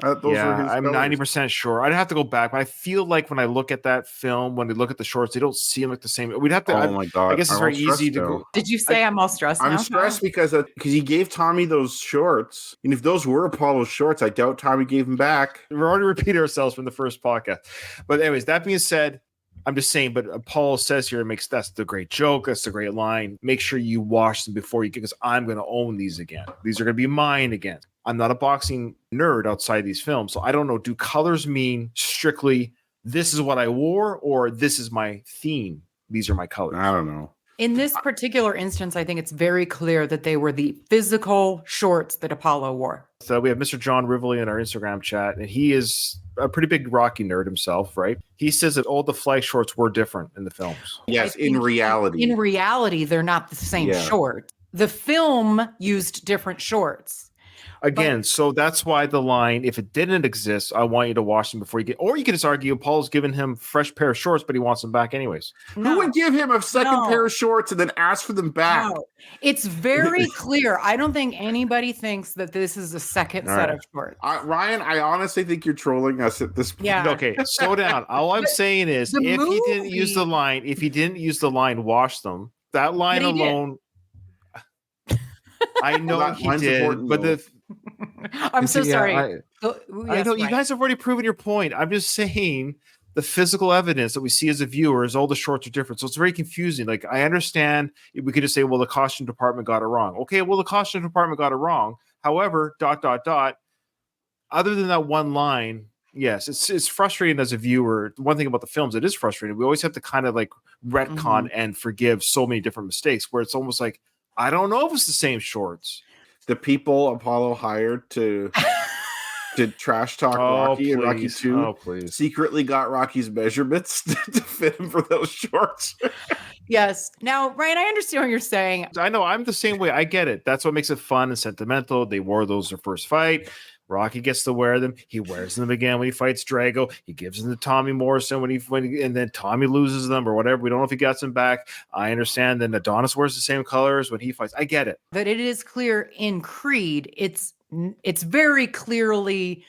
I'm 90% sure. I'd have to go back, but I feel like when I look at that film, when we look at the shorts, they don't seem like the same. We'd have to.
My God!
I guess it's very easy to go.
Did you say I'm all stressed?
I'm stressed because he gave Tommy those shorts, and if those were Apollo's shorts, I doubt Tommy gave them back.
We're already repeating ourselves from the first podcast, but anyways, that being said, I'm just saying. But Apollo says here, that's the great joke. That's the great line. Make sure you wash them before you get, because I'm going to own these again. These are going to be mine again. I'm not a boxing nerd outside these films, so I don't know. Do colors mean strictly this is what I wore, or this is my theme? These are my colors.
I don't know.
In this particular instance, I think it's very clear that they were the physical shorts that Apollo wore.
So we have Mr. John Rivoli in our Instagram chat, and he is a pretty big Rocky nerd himself, right? He says that all the flag shorts were different in the films.
Yes, in reality.
In reality, they're not the same short. The film used different shorts.
Again, so that's why the line, if it didn't exist, I want you to wash them before you get, or you can just argue Apollo's given him fresh pair of shorts, but he wants them back anyways.
Who would give him a second pair of shorts and then ask for them back?
No. It's very clear. I don't think anybody thinks that this is a second set of shorts.
Ryan, I honestly think you're trolling us at this point.
Yeah.
Okay, slow down. All I'm saying is, if he didn't use the line, wash them. That line alone. I know he did, but
I'm so sorry.
I know you guys have already proven your point. I'm just saying the physical evidence that we see as a viewer is all the shorts are different. So it's very confusing. Like, I understand we could just say, well, the costume department got it wrong. Okay, well, the costume department got it wrong. However, ... Other than that one line, yes, it's frustrating as a viewer. One thing about the films, it is frustrating. We always have to kind of like retcon and forgive so many different mistakes where it's almost like, I don't know if it's the same shorts.
The people Apollo hired to trash talk Rocky and Rocky 2 secretly got Rocky's measurements to fit him for those shorts.
Yes. Now, Ryan, I understand what you're saying.
I know. I'm the same way. I get it. That's what makes it fun and sentimental. They wore those their first fight. Rocky gets to wear them. He wears them again when he fights Drago. He gives them to Tommy Morrison and then Tommy loses them or whatever. We don't know if he gets them back. I understand. Then Adonis wears the same colors when he fights. I get it.
But it is clear in Creed, it's very clearly.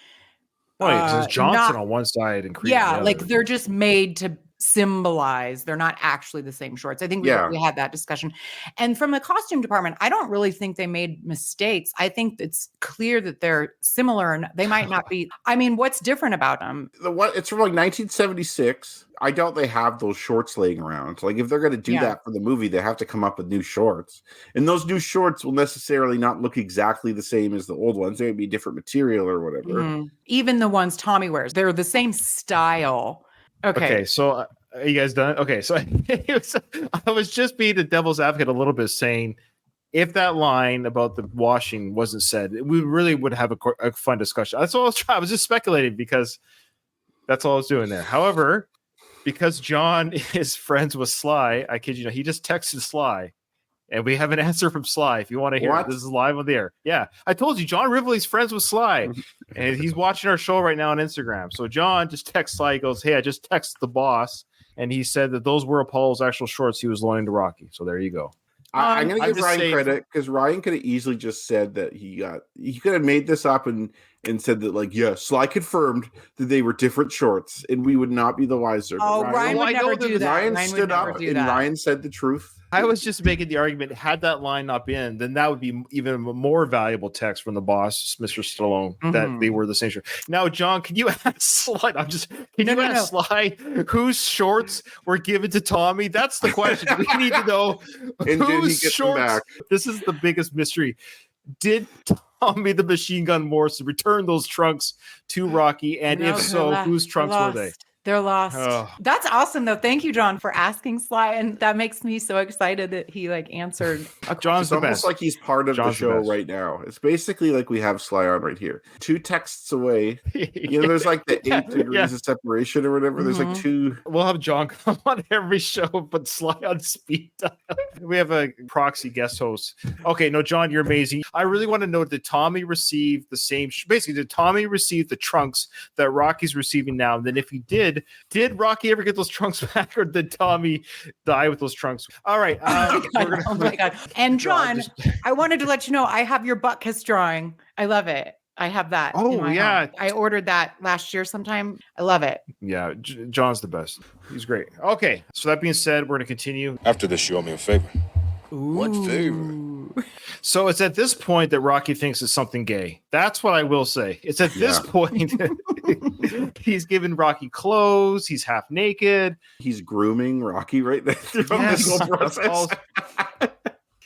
There's Johnson on one side and Creed.
Yeah, like they're just made to symbolize. They're not actually the same shorts. I think we had that discussion. And from the costume department, I don't really think they made mistakes. I think it's clear that they're similar and they might not be. I mean, what's different about them?
It's from like 1976. I doubt they have those shorts laying around. Like, if they're going to do that for the movie, they have to come up with new shorts. And those new shorts will necessarily not look exactly the same as the old ones. They would be different material or whatever.
Mm-hmm. Even the ones Tommy wears, they're the same style. Okay,
so are you guys done? Okay, so I was just being the devil's advocate a little bit, saying if that line about the washing wasn't said, we really would have a fun discussion. That's all I was trying. I was just speculating because that's all I was doing there. However, because John is friends with Sly, I kid you not, he just texted Sly. And we have an answer from Sly if you want to hear it. This is live on the air. Yeah, I told you, John Rivoli's friends with Sly. And he's watching our show right now on Instagram. So John just texts Sly. He goes, hey, I just texted the boss. And he said that those were Apollo's actual shorts he was loaning to Rocky. So there you go.
I'm going to give Ryan credit because Ryan could have easily just said that he could have made this up and said that, like, yeah, Sly confirmed that they were different shorts and we would not be the wiser.
Oh, Ryan would never do that.
Ryan stood up and Ryan said the truth.
I was just making the argument, had that line not been, then that would be even a more valuable text from the boss, Mr. Stallone, that they were the same shirt. Now, John, can you ask Sly? Ask Sly whose shorts were given to Tommy? That's the question. We need to know whose shorts. This is the biggest mystery. Did Tommy the Machine Gun Morrison return those trunks to Rocky? And if so, whose trunks were they?
They're lost. Oh. That's awesome, though. Thank you, John, for asking Sly, and that makes me so excited that he answered.
John's almost like he's part of the show right now. It's basically like we have Sly on right here. 2 texts away. There's like the 8 degrees of separation or whatever. There's like 2.
We'll have John come on every show, but Sly on speed dial. We have a proxy guest host. Okay, no, John, you're amazing. I really want to know, did Tommy receive the same? Basically, did Tommy receive the trunks that Rocky's receiving now? And then if he did Rocky ever get those trunks back, or did Tommy die with those trunks? All right.
Oh my God. And John, I wanted to let you know, I have your butt kiss drawing. I love it. I have that.
Oh, yeah.
Home. I ordered that last year sometime. I love it.
Yeah. John's the best. He's great. Okay. So that being said, we're going to continue.
After this, you owe me a favor.
Ooh.
What favor?
So it's at this point that Rocky thinks it's something gay. That's what I will say. It's at this point he's giving Rocky clothes. He's half naked.
He's grooming Rocky right there from this whole process.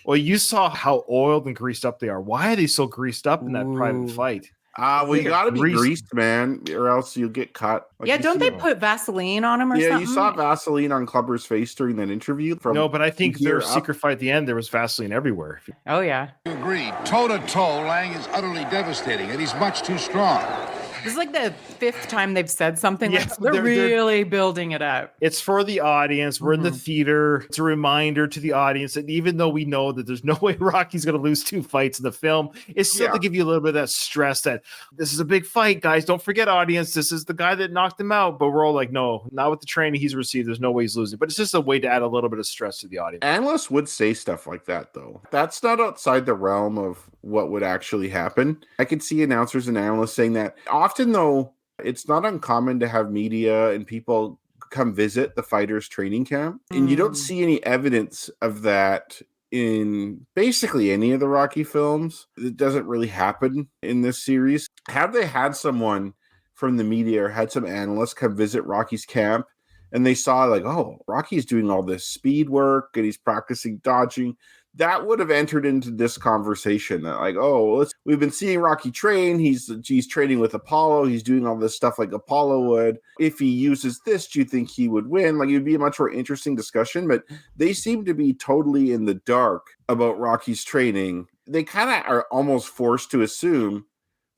Well, you saw how oiled and greased up they are. Why are they so greased up in that private fight?
Well, you got to be greased, man, or else you'll get cut.
Like, don't they put Vaseline on him or something?
Yeah, you saw Vaseline on Clubber's face during that interview.
No, but I think their secret fight at the end, there was Vaseline everywhere.
Oh, yeah.
Agreed. Toe-to-toe, Lang is utterly devastating, and he's much too strong.
This is like the 5th time they've said something
Yeah,
like that. They're
they're-
really building it up.
It's for the audience. We're in the
Mhm.
theater. It's a reminder to the audience that even though we know that there's no way Rocky's going to lose 2 fights in the film, it's still to give you a little bit of that stress that this is a big fight, guys. Don't forget, audience, this is the guy that knocked him out. But we're all like, no, not with the training he's received. There's no way he's losing. But it's just a way to add a little bit of stress to the audience.
Analysts would say stuff like that, though. That's not outside the realm of what would actually happen. I could see announcers and analysts saying that. Often, though, it's not uncommon to have media and people come visit the fighters' training camp, and you don't see any evidence of that in basically any of the Rocky films. It doesn't really happen in this series. Have they had someone from the media or had some analysts come visit Rocky's camp and they saw like, oh, Rocky's doing all this speed work and he's practicing dodging? That would have entered into this conversation that like, oh, we've been seeing Rocky train. He's training with Apollo. He's doing all this stuff like Apollo would. If he uses this, do you think he would win? Like, it would be a much more interesting discussion, but they seem to be totally in the dark about Rocky's training. They kind of are almost forced to assume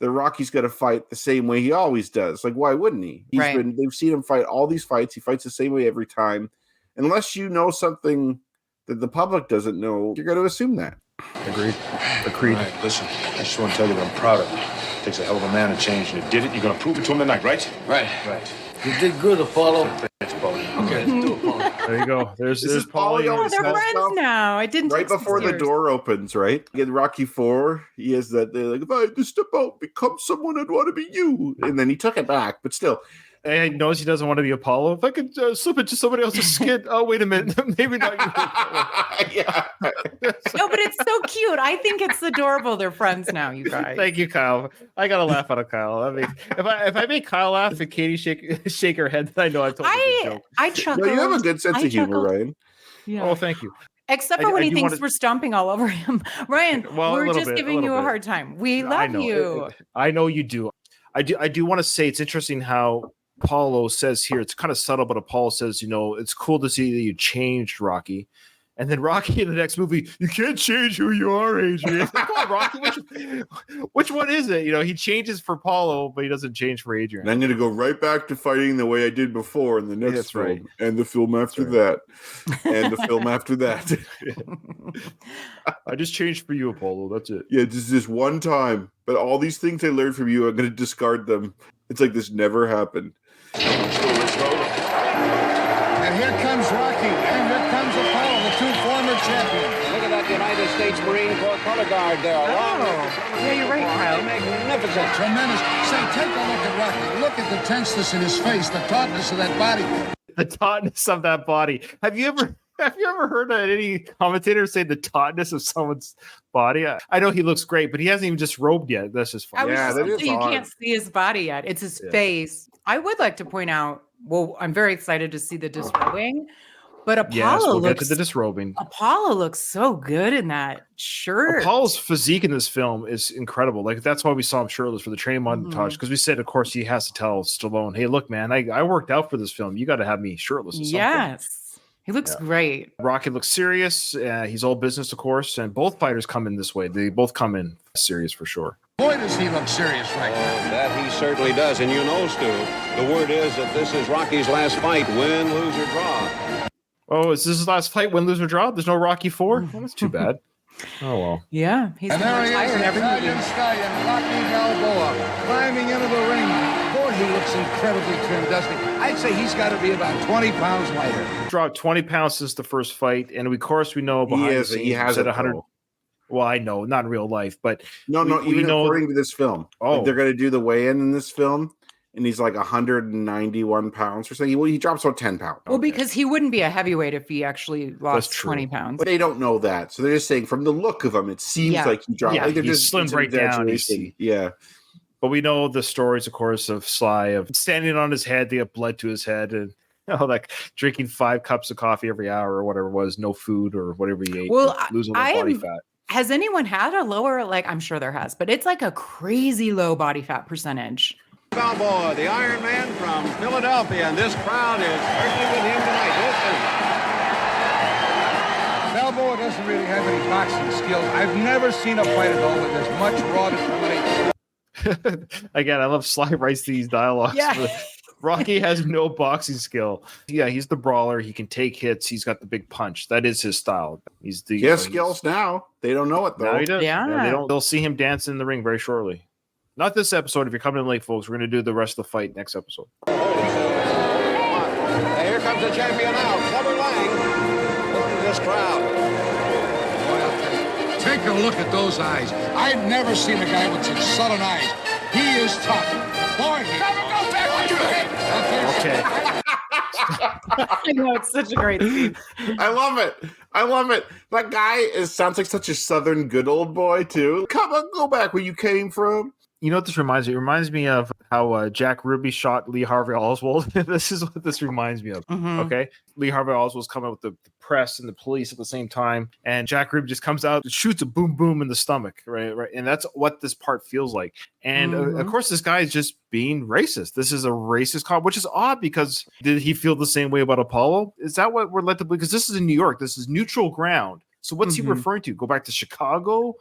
that Rocky's going to fight the same way he always does. Like, why wouldn't he? They've seen him fight all these fights. He fights the same way every time. Unless you know something that the public doesn't know, you're going to assume that.
Agreed.
All right, listen, I just want to tell you that I'm proud of you. It takes a hell of a man to change, and you did it. You're going to prove it to him tonight, right?
Right.
You did good, Apollo. Thanks, Apollo.
Okay, let's do Apollo.
There you go. There's
Paulie.
Oh, they're friends now. It didn't
Right
take 6
before the
years.
door opens, right? In Rocky 4, he has that, they're like, if I had to step out, become someone, I'd want to be you. And then he took it back, but still.
And he knows he doesn't want to be Apollo. If I could slip it to somebody else's skin. Oh, wait a minute. Maybe not you.
Yeah.
No, but it's so cute. I think it's adorable. They're friends now, you guys.
Thank you, Kyle. I got to laugh out of Kyle. I mean, if I make Kyle laugh and Katie shake her head, then I know I told you a joke.
I chuckled.
No, you have a good sense of humor, Ryan.
Yeah.
Oh, thank you.
Except for when he
do
thinks
wanna-
we're stomping all over him. Ryan,
Well, a
we're
little
just
bit, a
giving
little
you a
bit.
hard time. We
I
love
know.
you.
I know you do. I do want to say it's interesting how Apollo says here, it's kind of subtle, but Apollo says, you know, it's cool to see that you changed, Rocky. And then Rocky in the next movie, you can't change who you are, Adrian. Come on, Rocky, which one is it? You know, he changes for Apollo, but he doesn't change for Adrian.
And I'm going to go right back to fighting the way I did before in the next
That's
film.
right.
And the film after that. And the film after that.
I just changed for you, Apollo. That's it.
Yeah, just this one time. But all these things I learned from you, I'm going to discard them. It's like this never happened.
And here comes Rocky, and here comes Apollo, the 2 former champions.
Look at that United States Marine Corps color guard there.
Yeah, you're right, Kyle.
Magnificent.
Tremendous. Say, take a look at Rocky. Look at the tenseness in his face, the tautness of that body.
The tautness of that body. Have you ever heard any commentator say the tautness of someone's body? I know he looks great, but he hasn't even disrobed yet. That's just
I
funny.
was
Yeah,
just
that
gonna
is
say you
odd.
can't see his body yet. It's his
Yeah.
face. I would like to point out, well, I'm very excited to see the disrobing, but Apollo
Yes, we'll get
looks
to the disrobing.
Apollo looks so good in that shirt.
Apollo's physique in this film is incredible. Like, that's why we saw him shirtless for the training montage, because we said, of course, he has to tell Stallone, hey, look, man, I worked out for this film. You got to have me shirtless at some point.
Yes. He looks great.
Rocky looks serious. He's all business, of course, and both fighters come in this way. They both come in serious for sure.
Boy, does he look serious right now.
That he certainly does. And you know, Stu, the word is that this is Rocky's last fight, win, lose, or draw.
Oh, is this his last fight? Win, lose, or draw? There's no Rocky 4? Well, that's too bad. Oh, well.
Yeah. He's
And
gonna
there he
retire
is,
in every
Italian
movie.
stallion, Rocky Balboa, climbing into the ring. Boy, he looks incredibly trim, doesn't he? I'd say he's got to be about 20 pounds lighter.
Dropped 20 pounds since the first fight, and of course we know behind the scenes
He has
said
it
100.
though.
Well, I know, not in real life, but
No,
we
even
know.
according to this film.
Oh.
Like, they're going to do the weigh-in in this film, and he's like 191 pounds or something. Well, he drops about 10 pounds.
Well, because he wouldn't be a heavyweight if he actually lost
true.
20 pounds.
But they don't know that. So they're just saying from the look of him, it seems
Yeah.
like he dropped.
Yeah,
like they're
he's
just
slimmed
it's an
right down.
exaggeration. Yeah.
But we know the stories, of course, of Sly of standing on his head, they have blood to his head, and like drinking 5 cups of coffee every hour or whatever it was, no food or whatever he ate,
Well,
losing all that body
I'm-
fat.
Has anyone had a lower, like, I'm sure there has, but it's like a crazy low body fat percentage.
Balboa, the Iron Man from Philadelphia, and this crowd is certainly with him tonight. Listen.
Balboa doesn't really have any boxing skills. I've never seen a fight at all with as much raw determination.
Again, I love Sly writes these dialogues.
Yeah.
Rocky has no boxing skill. Yeah, he's the brawler. He can take hits. He's got the big punch. That is his style. He's the
He has skills now. They don't know it though.
Now he does.
Yeah.
They'll see him dance in the ring very shortly. Not this episode. If you're coming in late, folks, we're going to do the rest of the fight next episode.
Here comes the champion now, Clubber Lang. Look at this crowd.
Take a look at those eyes. I've never seen a guy with such sullen eyes. He is tough. Boy, he... Go back on your head.
Okay.
I know, it's such a great scene.
I love it. That guy sounds like such a southern good old boy too. Come on, go back where you came from.
You know what this reminds me? It reminds me of how Jack Ruby shot Lee Harvey Oswald. This is what this reminds me of.
Mhm.
Okay. Lee Harvey Oswald's coming out with the press and the police at the same time. And Jack Ruby just comes out and shoots a boom, boom in the stomach. Right. And that's what this part feels like. And of course, this guy is just being racist. This is a racist cop, which is odd because did he feel the same way about Apollo? Is that what we're led to believe? Because this is in New York. This is neutral ground. So what's he referring to? Go back to Chicago?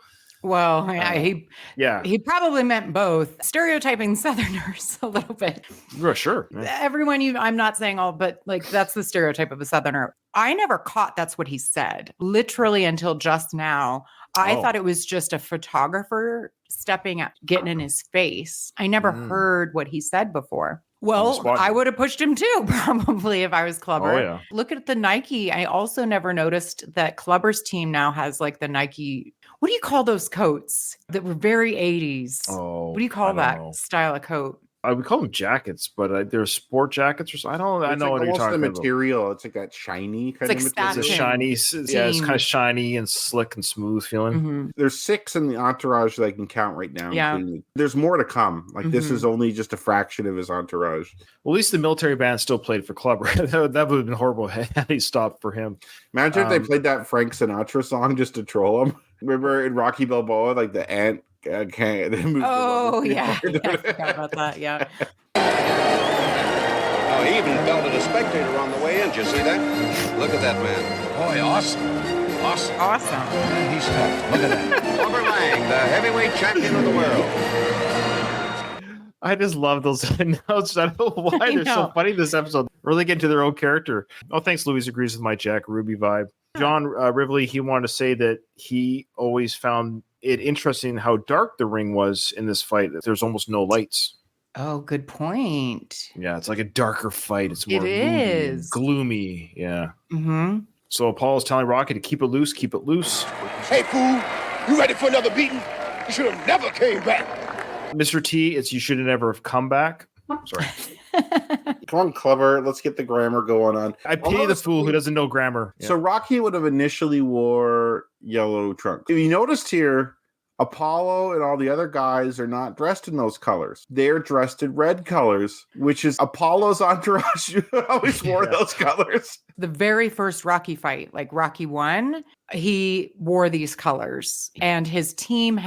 Well, he probably meant both. Stereotyping Southerners a little bit.
Yeah, sure. Yeah.
Everyone I'm not saying all, but like that's the stereotype of a Southerner. I never caught that's what he said. Literally until just now. I thought it was just a photographer stepping up, getting in his face. I never heard what he said before. Well, I would have pushed him too, probably, if I was Clubber.
Oh, yeah.
Look at the Nike. I also never noticed that Clubber's team now has like the Nike. What do you call those coats that were very 80s?
Oh,
what do you call that style of coat?
We call them jackets, but they're sport jackets or something. I know what you're
almost
talking
the
about.
material. It's like that shiny kind of material.
It's a shiny, it's kind of shiny and slick and smooth feeling.
There's 6 in the entourage that I can count right now.
Yeah.
There's more to come. Like this is only just a fraction of his entourage.
Well, at least the military band still played for Clubber. that would have been horrible had he stopped for him.
Imagine if they played that Frank Sinatra song just to troll him. Remember in Rocky Balboa, like the ant can't move.
Oh, yeah. I forgot about that. Yeah.
Oh, he even belted a spectator on the way in. Did you see that? Look at that man.
Boy, awesome.
Awesome.
He's tough. Look at that.
Clubber Lang, the heavyweight champion of the world.
I just love those notes. I don't know why they're so funny this episode. Really get into their own character. Oh, thanks. Louise agrees with my Jack Ruby vibe. John Rivley, he wanted to say that he always found it interesting how dark the ring was in this fight. There's almost no lights.
Oh, good point.
Yeah, it's like a darker fight. It's more gloomy. Yeah.
Mm-hmm.
So Apollo's telling Rocky to keep it loose, keep it loose.
Hey, fool, you ready for another beating? You should have never came back.
Mr. T, it's you should have never have come back. Sorry.
Come on, Clubber. Let's get the grammar going on.
I pity the fool who doesn't know grammar.
So Rocky would have initially wore yellow trunks. If you noticed here, Apollo and all the other guys are not dressed in those colors. They're dressed in red colors, which is Apollo's entourage always wore those colors.
The very first Rocky fight, like Rocky 1, he wore these colors and his team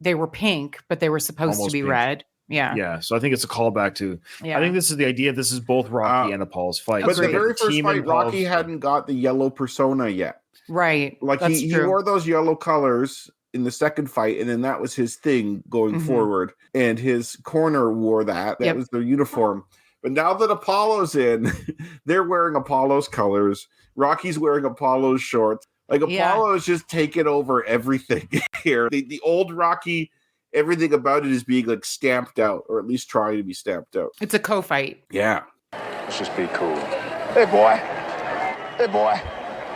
they were pink, but they were supposed
Almost
to be
pink.
red. Yeah.
Yeah. So I think it's a callback to,
Yeah.
I think this is the idea. This is both Rocky and Apollo's fight.
But
So
the
you got
very first
team
fight,
involved.
Rocky hadn't got the yellow persona yet.
Right.
Like
That's
he
true.
wore those yellow colors in the second fight, and then that was his thing going forward. And his corner wore that. That was their uniform. But now that Apollo's in, they're wearing Apollo's colors. Rocky's wearing Apollo's shorts. Like Apollo is just taking over everything here. The old Rocky, everything about it is being like stamped out, or at least trying to be stamped out.
It's a co-fight.
Yeah.
Let's just be cool.
Hey, boy. Hey, boy.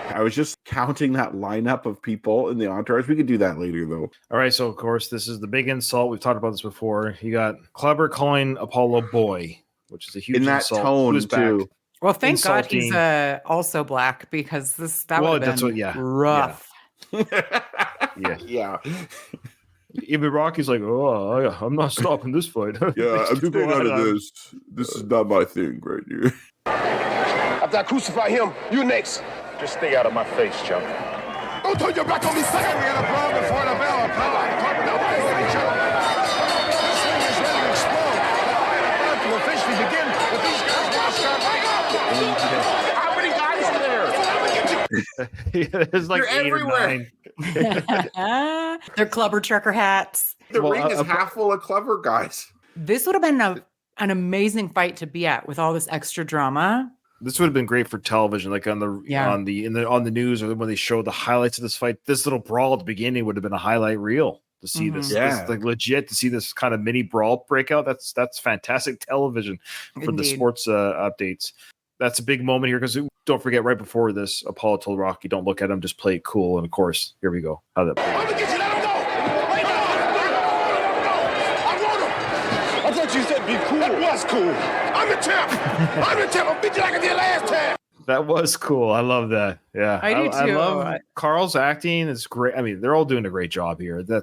I was just counting that lineup of people in the entourage. We could do that later, though.
All right. So, of course, this is the big insult. We've talked about this before. You got Clubber calling Apollo boy, which is a huge
In that
insult.
tone,
Who's back?
too.
Well, thank God
Insulting.
he's also black because that would have been rough.
Yeah.
Even Rocky's like, oh, I'm not stopping this fight.
Yeah, I'm staying out of this. This is not my thing right here.
After I crucify him, you next.
Just stay out of my face, chump.
Don't turn your back on me, son.
We got a brawl before the bell. Apollo and Clubber now facing each other. This thing is ready to explode. The fight about to officially begin, but these guys want to start right now.
How many guys are there?
There's like
They're
8
everywhere.
or 9.
Their Clubber trucker hats.
The
Well,
ring is half full of clever guys.
This would have been an amazing fight to be at with all this extra drama.
This would have been great for television, like on the news, or when they showed the highlights of this fight. This little brawl at the beginning would have been a highlight reel to see this, like legit to see this kind of mini brawl breakout. That's fantastic television for the sports updates. That's a big moment here because don't forget, right before this, Apollo told Rocky, "Don't look at him, just play it cool." And of course, here we go. How that played.
I thought you said be cool. That was cool. I'm the champ. I'm the champ. I'll beat you like I did last time.
That was cool. I love that. Yeah,
I do too.
I love Carl's acting. It's great. I mean, they're all doing a great job here. I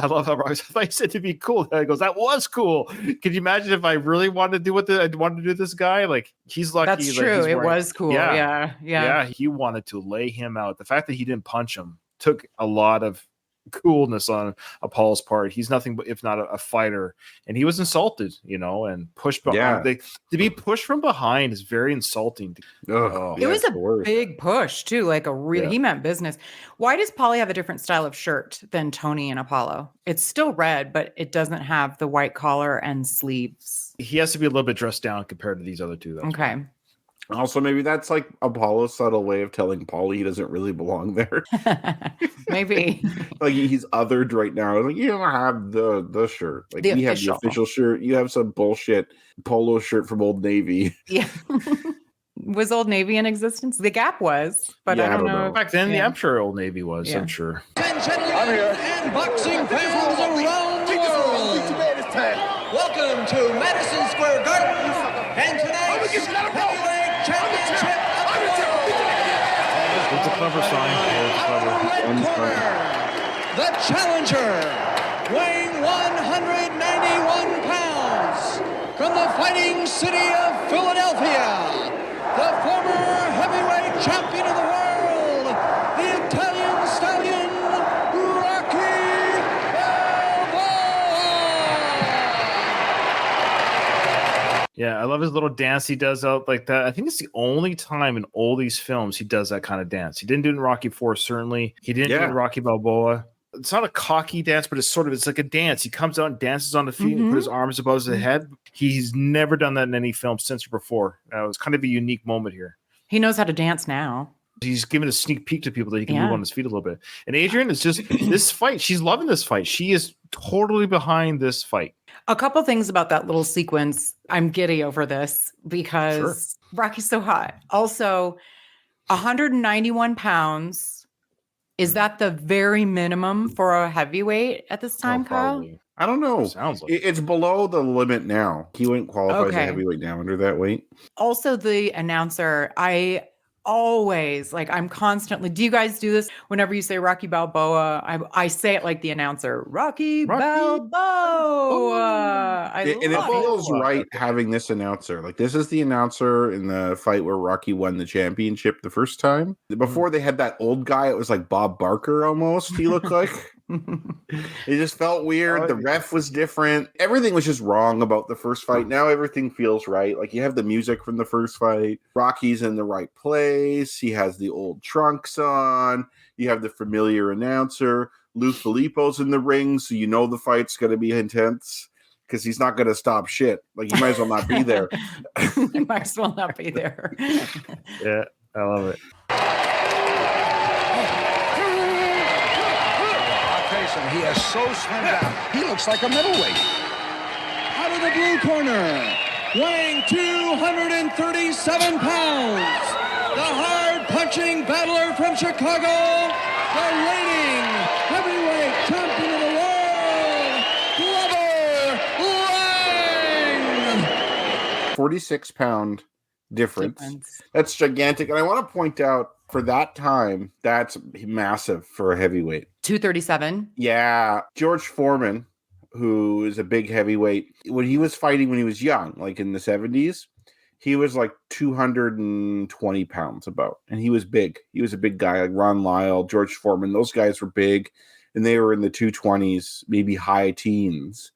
love how Rocky said to be cool. He goes, "That was cool." Could you imagine if I really wanted to do I wanted to do this guy? Like, he's lucky.
That's true. It was cool. Yeah.
He wanted to lay him out. The fact that he didn't punch him took a lot of coolness on Apollo's part. He's nothing but, if not a fighter, and he was insulted, and pushed behind. To be pushed from behind is very insulting.
It was a big push too, like he meant business. Why does Paulie have a different style of shirt than Tony and Apollo? It's still red, but it doesn't have the white collar and sleeves.
He has to be a little bit dressed down compared to these other two, though.
Okay.
Also, maybe that's like Apollo's subtle way of telling Paulie he doesn't really belong there.
Maybe.
Like, he's othered right now. Like, you don't have the shirt. Like, we have the official shirt. You have some bullshit polo shirt from Old Navy.
Yeah. Was Old Navy in existence? The Gap was, but I don't know.
Back then, I'm sure Old Navy was. I'm sure.
I'm here. And boxing fans around the world. Welcome to Madison Square Garden and tonight's heavyweight championship of the world.
It's a clever sign.
Red corner, the challenger, weighing 191 pounds, from the fighting city of Philadelphia, the former heavyweight champion of the world, the Italian stallion, Rocky Balboa.
Yeah, I love his little dance he does out like that. I think it's the only time in all these films he does that kind of dance. He didn't do it in Rocky IV, certainly. He didn't do it in Rocky Balboa. It's not a cocky dance, but it's like a dance. He comes out and dances on the feet and put his arms above his head. He's never done that in any film since or before. It was kind of a unique moment here.
He knows how to dance now.
He's giving a sneak peek to people that he can move on his feet a little bit. And Adrian is just this fight. She's loving this fight. She is totally behind this fight.
A couple things about that little sequence. I'm giddy over this because Rocky's so hot. Also, 191 pounds. Is that the very minimum for a heavyweight at this time, Kyle?
I don't know.
Sounds like
it's below the limit now. He wouldn't qualify as a heavyweight now under that weight.
Also, the announcer, I always I'm constantly. Do you guys do this whenever you say Rocky Balboa? I say it like the announcer, Rocky Balboa.
And it feels right having this announcer. Like, this is the announcer in the fight where Rocky won the championship the first time. Before they had that old guy, it was like Bob Barker almost. He looked like. It just felt weird. The ref was different. Everything was just wrong about the first fight. Now everything feels right. Like, you have the music from the first fight. Rocky's in the right place. He has the old trunks on. You have the familiar announcer. Lou Filippo's in the ring, so you know the fight's going to be intense because he's not going to stop shit. Like, you might as well not be there.
You might as well not be there.
Yeah, I love it.
He is so slimmed down. He looks like a middleweight.
Out of the blue corner, weighing 237 pounds, the hard-punching battler from Chicago, the reigning heavyweight champion of the world, Clubber Lang.
46-pound difference. That's gigantic. And I want to point out, for that time, that's massive for a heavyweight.
237.
Yeah. George Foreman, who is a big heavyweight, when he was fighting when he was young, like in the 70s, he was like 220 pounds about. And he was big. He was a big guy, like Ron Lyle, George Foreman. Those guys were big. And they were in the 220s, maybe high teens.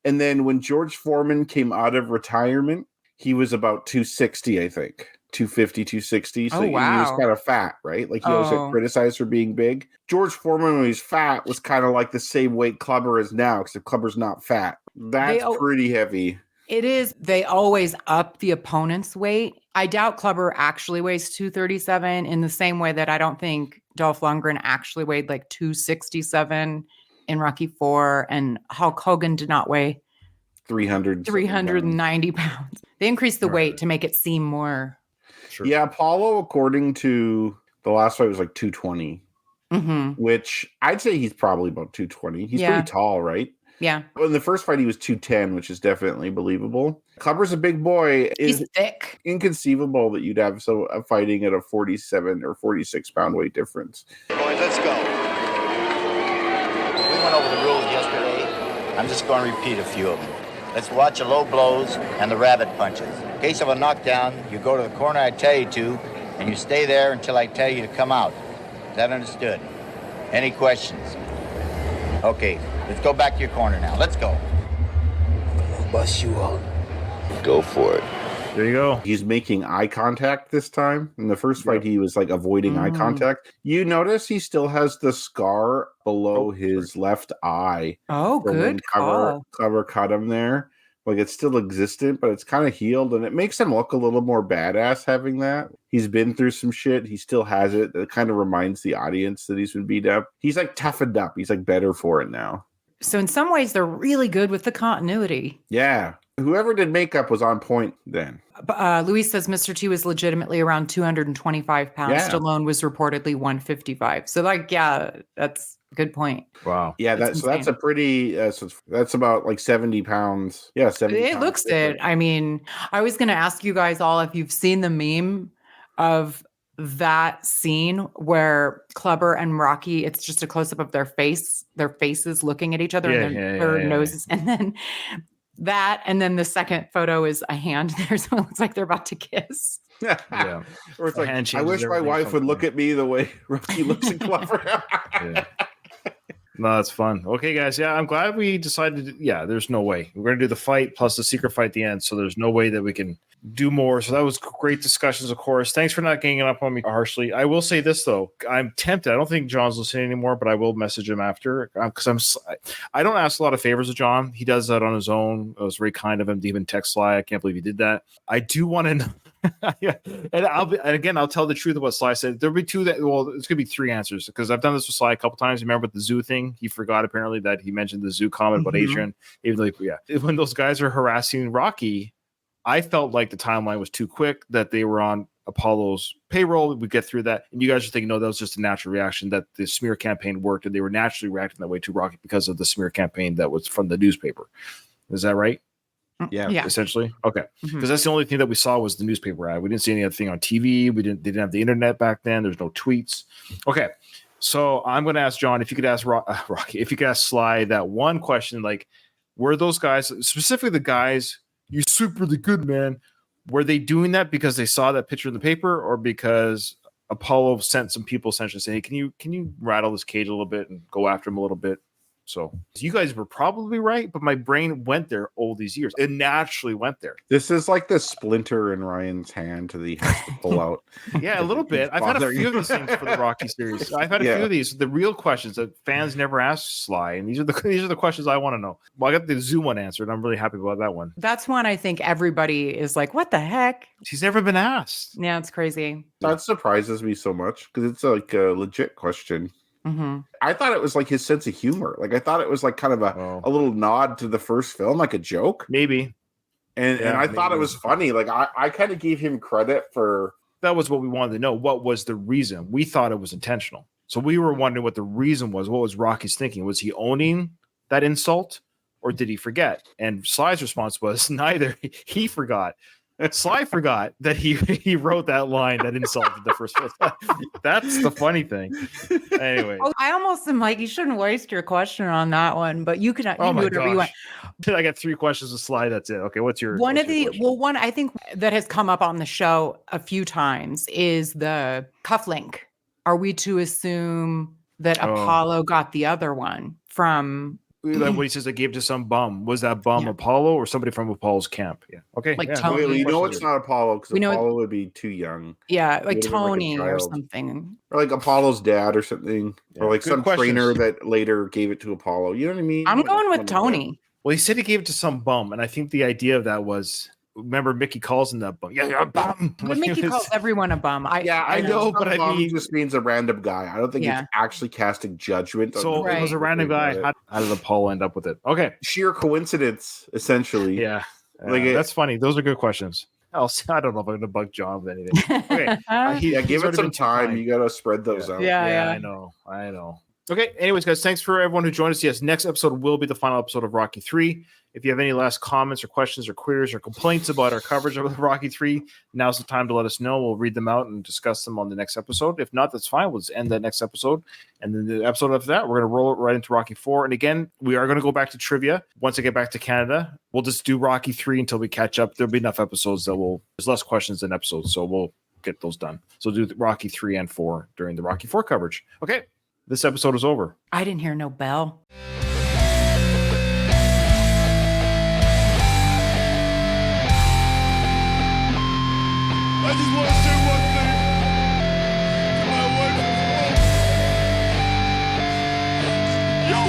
And then when George Foreman came out of retirement, he was about 260, I think. 250, 260. So
Oh,
he was
wow.
kind of fat, right? Like he always got
Oh.
criticized for being big. George Foreman, when he's fat, was kind of like the same weight Clubber is now, except Clubber's not fat. That's pretty heavy.
It is. They always up the opponent's weight. I doubt Clubber actually weighs 237 in the same way that I don't think Dolph Lundgren actually weighed like 267 in Rocky IV, and Hulk Hogan did not weigh 390 pounds. They increased the weight to make it seem more.
Sure.
Yeah, Apollo, according to the last fight, was like 220, which I'd say he's probably about 220. He's pretty tall, right?
Yeah.
Well, in the first fight, he was 210, which is definitely believable. Clubber's a big boy.
He's thick.
Inconceivable that you'd have fighting at a 47 or 46 pound weight difference.
Boys, let's go. We went over the rules yesterday. I'm just going to repeat a few of them. Let's watch the low blows and the rabbit punches. In case of a knockdown, you go to the corner I tell you to, and you stay there until I tell you to come out. Is that understood? Any questions? Okay, let's go back to your corner now. Let's go.
I'll bust you out.
Go for it.
There you go.
He's making eye contact this time. In the first fight, he was like avoiding eye contact. You notice he still has the scar below his left eye.
Oh, good call.
Cover cut him there. Like it's still existent, but it's kind of healed, and it makes him look a little more badass having that. He's been through some shit. He still has it. It kind of reminds the audience that he's been beat up. He's like toughened up. He's like better for it now.
So in some ways, they're really good with the continuity.
Yeah. Whoever did makeup was on point then.
Luis says Mr. T was legitimately around 225 pounds.
Yeah.
Stallone was reportedly 155. So like, yeah, that's a good point.
Wow.
Yeah, that's a pretty, that's about like 70 pounds. Yeah, 70
It
pounds
looks
different.
it. I mean, I was going to ask you guys all if you've seen the meme of that scene where Clubber and Rocky, it's just a close-up of their faces looking at each other and their noses. And then that, and then the second photo is a hand there, so it looks like they're about to kiss.
Yeah.
Or it's like, I wish my wife would look at me the way Rocky looks at Clubber.
Yeah. No, that's fun. Okay, guys. Yeah, I'm glad we decided. There's no way. We're going to do the fight plus the secret fight at the end. So there's no way that we can do more. So that was great discussions, of course. Thanks for not ganging up on me harshly. I will say this, though. I'm tempted. I don't think John's listening anymore, but I will message him after because I don't ask a lot of favors of John. He does that on his own. It was very kind of him to even text Sly. I can't believe he did that. I do want to know. Yeah, and I'll tell the truth of what Sly said. There'll be it's gonna be three answers because I've done this with Sly a couple times. Remember with the zoo thing? He forgot apparently that he mentioned the zoo comment about Adrian. Even though, when those guys are harassing Rocky, I felt like the timeline was too quick. That they were on Apollo's payroll. We get through that, and you guys are thinking, no, that was just a natural reaction. That the smear campaign worked, and they were naturally reacting that way to Rocky because of the smear campaign that was from the newspaper. Is that right?
Yeah.
Essentially. Okay. Because that's the only thing that we saw was the newspaper ad. We didn't see any other thing on TV. They didn't have the internet back then. There's no tweets. Okay. So I'm going to ask John if you could ask Rocky, if you could ask Sly that one question, like, were those guys, specifically the guys, you super really good, man, were they doing that because they saw that picture in the paper or because Apollo sent some people essentially saying, hey, can you rattle this cage a little bit and go after him a little bit? So you guys were probably right, but my brain went there all these years. It naturally went there.
This is like the splinter in Ryan's hand to the has to pull out.
Yeah, a little bit. I've had a few of these things for the Rocky series. I've had a few of these, the real questions that fans never ask Sly, and these are the questions I want to know. Well, I got the zoo one answered. I'm really happy about that one.
That's one I think everybody is like, what the heck?
She's never been asked.
Yeah, it's crazy.
That surprises me so much because it's like a legit question. I thought it was like his sense of humor. Like I thought it was like kind of a little nod to the first film, like a joke,
maybe.
And I thought it was funny. Like I kind of gave him credit for
that. Was what we wanted to know. What was the reason? We thought it was intentional, so we were wondering what the reason was. What was Rocky's thinking? Was he owning that insult, or did he forget? And Sly's response was neither. He forgot. Sly forgot that he wrote that line that insulted the first place. That's the funny thing. Anyway,
I almost am like, you shouldn't waste your question on that one, but you can do whatever you want.
I got 3 questions to Sly. That's it. Okay, what's your
one I think that has come up on the show a few times is the cufflink. Are we to assume that Apollo got the other one from
Like when he says I gave it to some bum, was that bum Apollo or somebody from Apollo's camp? Yeah. Okay.
Like
yeah.
Tony.
Wait, you know it's not Apollo because
We know
Apollo would be too young.
Yeah,
He
like
would've been
Tony or
child.
something.
Or like Apollo's dad or something. Or like
good
some
questions.
trainer that later gave it to Apollo. You know what I mean?
I'm
Like,
going with
someone like
Tony.
Well, he said he gave it to some bum, and I think the idea of that was, remember Mickey calls him that bum. Yeah, you're a bum.
But Mickey calls everyone a bum.
I know, but I
Bum
mean,
just means a random guy. I don't think
Yeah.
it's actually casting judgment. on
so
the
it was
way
a random
they
guy.
did it.
How did Apollo end up with it? Okay.
Sheer coincidence, essentially.
Yeah.
Like
That's funny. Those are good questions. I don't know if I'm going to bug John with anything. Okay.
Yeah, give
he's
it
already
some
been
time.
kind.
You got to spread those out.
Yeah.
I know. Okay. Anyways, guys, thanks for everyone who joined us. Yes, next episode will be the final episode of Rocky 3. If you have any last comments or questions or queries or complaints about our coverage of Rocky 3, now's the time to let us know. We'll read them out and discuss them on the next episode. If not, that's fine. We'll just end that next episode. And then the episode after that, we're going to roll it right into Rocky 4. And again, we are going to go back to trivia. Once I get back to Canada, we'll just do Rocky 3 until we catch up. There'll be enough episodes there's less questions than episodes, so we'll get those done. So do the Rocky 3 and 4 during the Rocky 4 coverage. Okay. This episode is over.
I didn't hear no bell.
I just want to say one thing to my wife and home. You